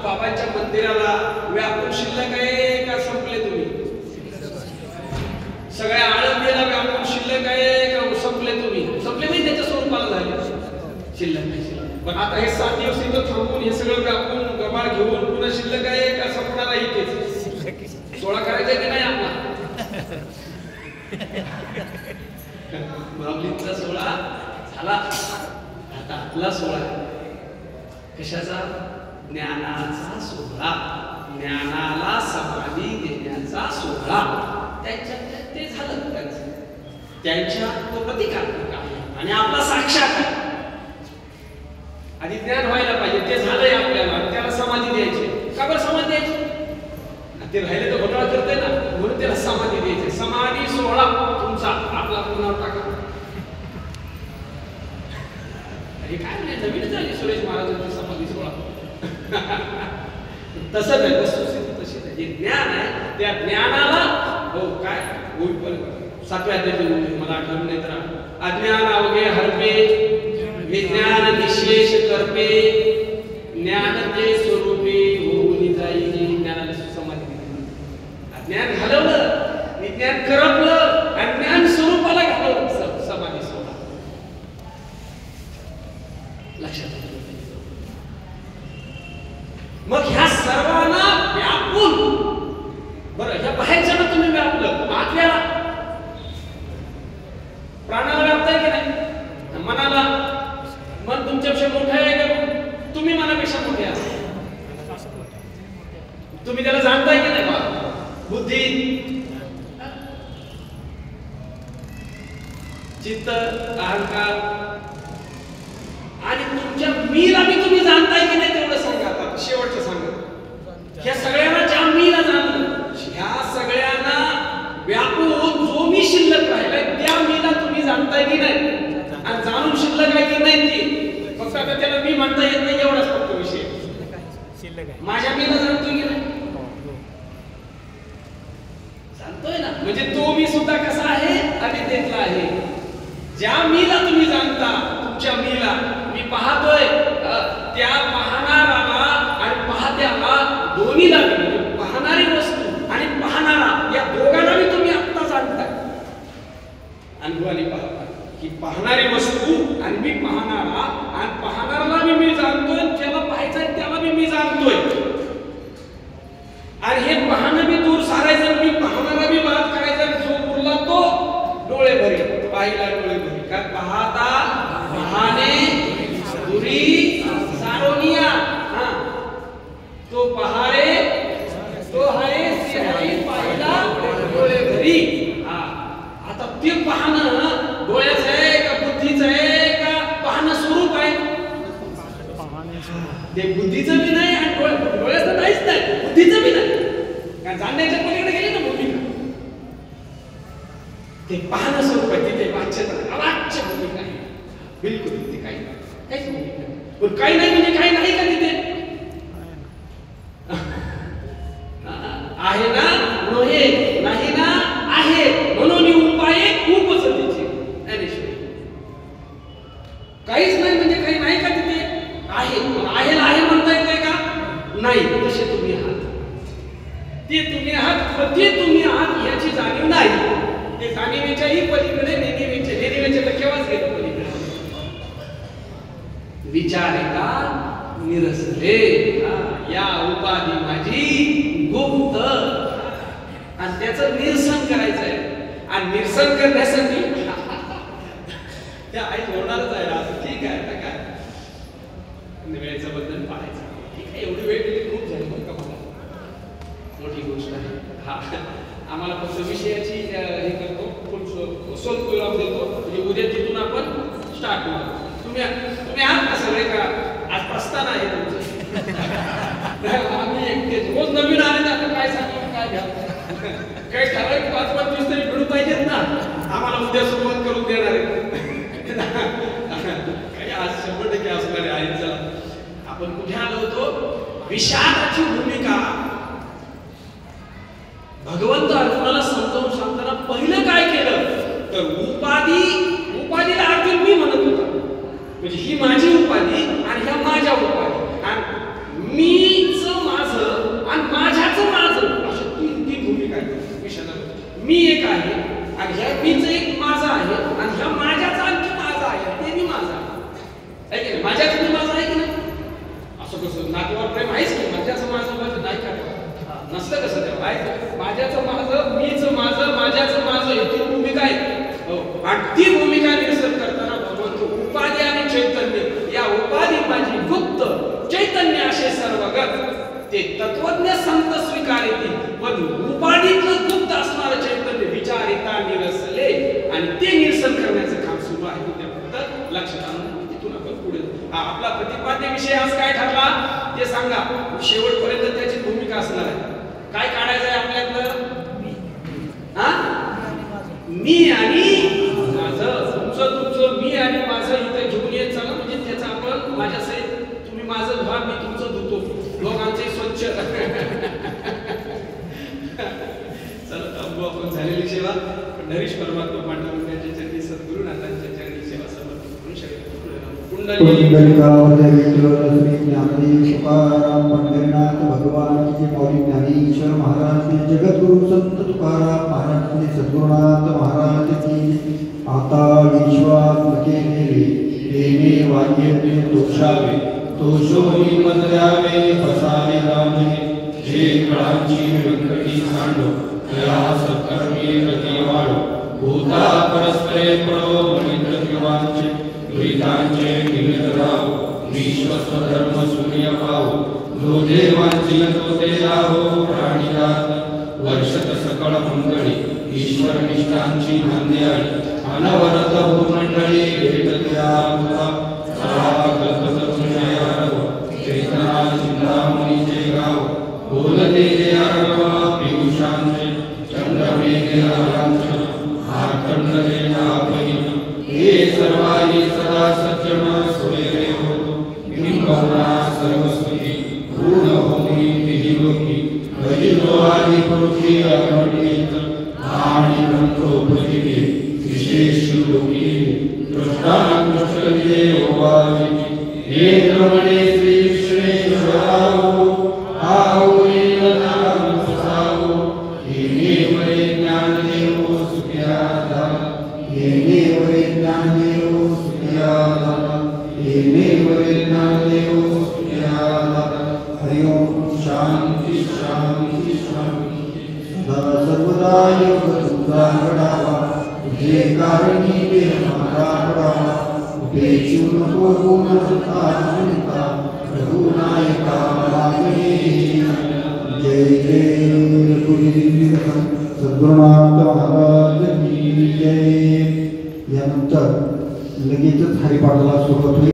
बाबांच्या मंदिराला व्यापून शिल्लक आहे का संपले तुम्ही? सगळ्या आळंदीला व्यापून शिल्लक आहे का संपले तुम्ही? संपले म्हणजे त्याच्या स्वरूपाला झाले शिल्लक नाही. पण आता हे 7 दिवस इथं थांबून हे सगळं व्यापून गबाळ घेऊन पुन्हा शिल्लक आहे का संपणार आहे? इथेच 16 करायचं की नाही आपला? माऊलींचा 16 झाला, आता आपला 16. कशाचा? ज्ञानाचा 16. ज्ञानाला समाधी देण्याचा 16. त्यांच्यात ते झालं त्यांच्या तो प्रतिकात्मक आहे आणि आपला साक्षात आहे. आधी ज्ञान व्हायला पाहिजे, ते झालंय आपल्याला. त्याला समाधी द्यायची. का बरं समाधी द्यायची? ते राहिले तर घोटाळा करते ना, म्हणून त्याला समाधी द्यायची. समाधी 16 तुमचा आपला पुन्हा टाका. हे काय नाही, नवीन झाली सुरेश महाराजांची समाधी 16. तसं नाही, वस्तुस्थिती तशी नाही. जे ज्ञान आहे त्या ज्ञानाला हो काय होईल. 7व्या अध्यायात मला आठवण नाही तर अज्ञान अवघे हरपे, विज्ञान निशेष करपे, ज्ञान ते स्वरूपे होऊन जाई. ज्ञानाला समाधी दिली. अज्ञान घालवलं, विज्ञान करपलं, अज्ञान स्वरूपाला घालवलं, समाधी 16. लक्षात. मग ह्या सर्वांना व्यापून, बरं ह्या बाहेरच्या तुम्ही व्यापलं, आतल्याला प्राणाला व्यापताय की नाही? मनाला. मन तुमच्यापेक्षा मोठं आहे का? तुम्ही मनापेक्षा मोठे आहात. तुम्ही त्याला जाणताय की नाही? बा बुद्धी, चित्त, अहंकार आणि तुमच्या मीला बी तुम्ही जाणताय की नाही? तेवढं सांगा. आता शेवटचं सांगा. ह्या सगळ्यांना म्हटलं काय माझ्या मीला जाणतोय की नाही? जाणतोय ना. म्हणजे तो मी सुद्धा कसा आहे? अविद्येतला आहे. ज्या मीला तुम्ही जाणता, तुमच्या मीला मी पाहतोय, त्या पाहणाराला आणि पाहत्याला दोन्हीला, म्हणजे पाहणारी वस्तू आणि पाहणारा या दोघांना मी तुम्ही आत्ता जाणताय. अनुभवाने पाहता की पाहणारी वस्तू आणि मी पाहणारा, आणि पाहणाऱ्याला मी जाणतोय, ज्याला पाहायचंय त्याला मी जाणतोय. आणि हे पाहणं मी दूर सारायचं, मी पाहणारा मी बात करायचा, जो उरला तो डोळे भरे, पाहिला डोळे भरे. का पाहता पाहणे दुरी सारोनिया. तो पहारे तो हाय सिहाई पाहिला डोळे भरी. आता ते पाहणं डोळ्याचं आहे का बुद्धीचं आहे का पाहणं स्वरूप आहे? ते बुद्धीचं बी नाही आणि डोळ्याचं नाहीच नाही, बुद्धीचं बी नाही. कारण जाणण्याच्या पलीकडे गेली ना भूमिका. ते पाहणं स्वरूप आहे, तिथे वाच्यता अवाच्य भूमिका आहे. बिलकुल तिथे काही नाही, काहीच भूमिका नाही. पण काही नाही म्हणजे काही नाही का तिथे? आहे ना नव्हे, नाही ना आहे, म्हणून उपाय खूपच तिचे ज्ञानेश्वर. काहीच नाही म्हणजे काही नाही का तिथे? आहे. आहेला आहे म्हणता येते का? नाही. तसे तुम्ही आहात, ते तुम्ही आहात, ते तुम्ही आहात याची जाणीव नाही. ते जाणीवेच्याही पलीकडे नेणीवेचे तर केव्हाच गेले पलीकडे. विचार का निरसले, या उपाधी माझी गुप्त, आणि त्याचं निरसन करायचं आहे. आणि निरसन करण्यासाठी त्या आई होणारच आहे. असं ठीक आहे, आता काय वेळेचं बंधन पाळायचं. ठीक आहे, एवढी वेळ दिली खूप झाली बरं का, मला मोठी गोष्ट आहे. हा, आम्हाला फक्त विषयाची हे करतो, स्वल्प विराम देतो, म्हणजे उद्या तिथून आपण स्टार्ट करू. तुम्ही आहात का सगळे? का आज प्रस्थान आहे तुमचं? आम्ही एकटेच रोज नवीन आले ना, आता काय सांगू काय घ्या, काही ठराविक 5-5 तरी मिळू पाहिजेत ना. आम्हाला उद्या सुरुवात करून देणार आहे काही आज 100% असणार आहे. चला, आपण कुठे आलो होतो? विषादाची भूमिका. भगवंत अर्जुनाला समजावून सांगताना पहिलं काय केलं तर उपाधीला अर्जुन मी म्हणत होता, म्हणजे ही माझी उपाधी आणि ह्या माझ्या उपाधी, आणि मीच माझं आणि माझ्याचं माझं, अशा तीन भूमिका आहेत विषादामध्ये. मी एक आहे आणि ह्या मीच एक माझा आहे, आणि ह्या माझ्याचा आणखी माझा आहे, ते मी माझा आहे की नाही? माझ्याचं मी माझा आहे की नाही? असं कसं नातेवाईक प्रेम आहेच की माझ्याचं माझं नाही का? नसलं कसं तेव्हा आहे. माझ्याचं माझं, मीच माझं, माझ्याचं माझं, ही तीन भूमिका आहे. आणि ती भूमिका निरसन करताना भगवंत उपाधी आणि चैतन्य, या उपाधी माझी गुप्त, चैतन्य असे सर्वगत, ते तत्वज्ञ संत स्वीकारिती, पण उपाधीतलं गुप्त असणारं चैतन्य विचारिता निरसले, आणि ते निरसन करण्याचं काम सुरू आहे. त्याबद्दल लक्षात आणून तिथून आपण पुढे आपला प्रतिपाद्य विषय आज काय ठरला ते सांगा. शेवटपर्यंत त्याची भूमिका असणार आहे. काय काढायचं आहे आपल्यातलं? मी आणि माझं, तुमचं मी आणि माझं इथं घेऊन येत चला, म्हणजे त्याचा आपण माझ्या सहित तुम्ही माझं धुवा, मी तुमचं धुतो, लोकांचे स्वच्छ. चला थांबू आपण झालेली सेवा. नरेश परमात्मा पांडुरंगाच्या चरणी, सद्गुरुनाथांच्या चरणी सेवा समर्पित करून शरीर तुकाराम पंढरीनाथ भगवान की मौली ज्ञानेश्वर महाराज की, जगद्गुरु संत तुकाराम महाराज की, सद्गुरुनाथ महाराज की. आता विश्वास केले वाक्य तोषावे, तोषोही मद्यावे, फसावे रामे, जे कळांची व्यंकटी सांडो, त्या सत्कर्मी रती वाढो, भूता परस्परे पडो, मनिंद्र किंवांचे दुरितांचे निमित्त राहो, विश्वस्त धर्म सूर्य पाहो, जो देवांची तो ते राहो, प्राणिजात वर्षत सकळ मंगळी, ईश्वर निष्ठांची नांद्याळी, अनवरत भूमंडळी, भेटत्या सदा कल्पतरुणयारव, चैतना चिंतामणीचे गाव, बोलते जे आरवा पियुषांचे, चंद्रमेघे लालांचे, हार्कंडले नापहिन, हे सर्वाई सदा सज्जन सोयरे होतो, बिंबवना सर्वस्वती पूर्ण हो आदि पुरुषे अखंडित आणि ग्रंथोपदेशे विशेष लोकी दृष्टांतकले ओवावे हे प्रमाणे श्री विश्वेश्वराव आऊन नाम ससावो हे वै ज्ञान देव सुख्यादा हे वै ज्ञान देव सुख्यादा हे वै ज्ञान देव सुख्यादा हरि ओम शांति शांति शांति सदा सर्वदा योग सुधा घडावा तुझे कारणी वे हमारा पडावा उपेक्षु नको गुण सुता रघुनायका मागणे जय जय गुरुदेव सद्गुरुनाथ महाराज की जय. यानंतर लगेचच हरिपाठाला सुरुवात होईल.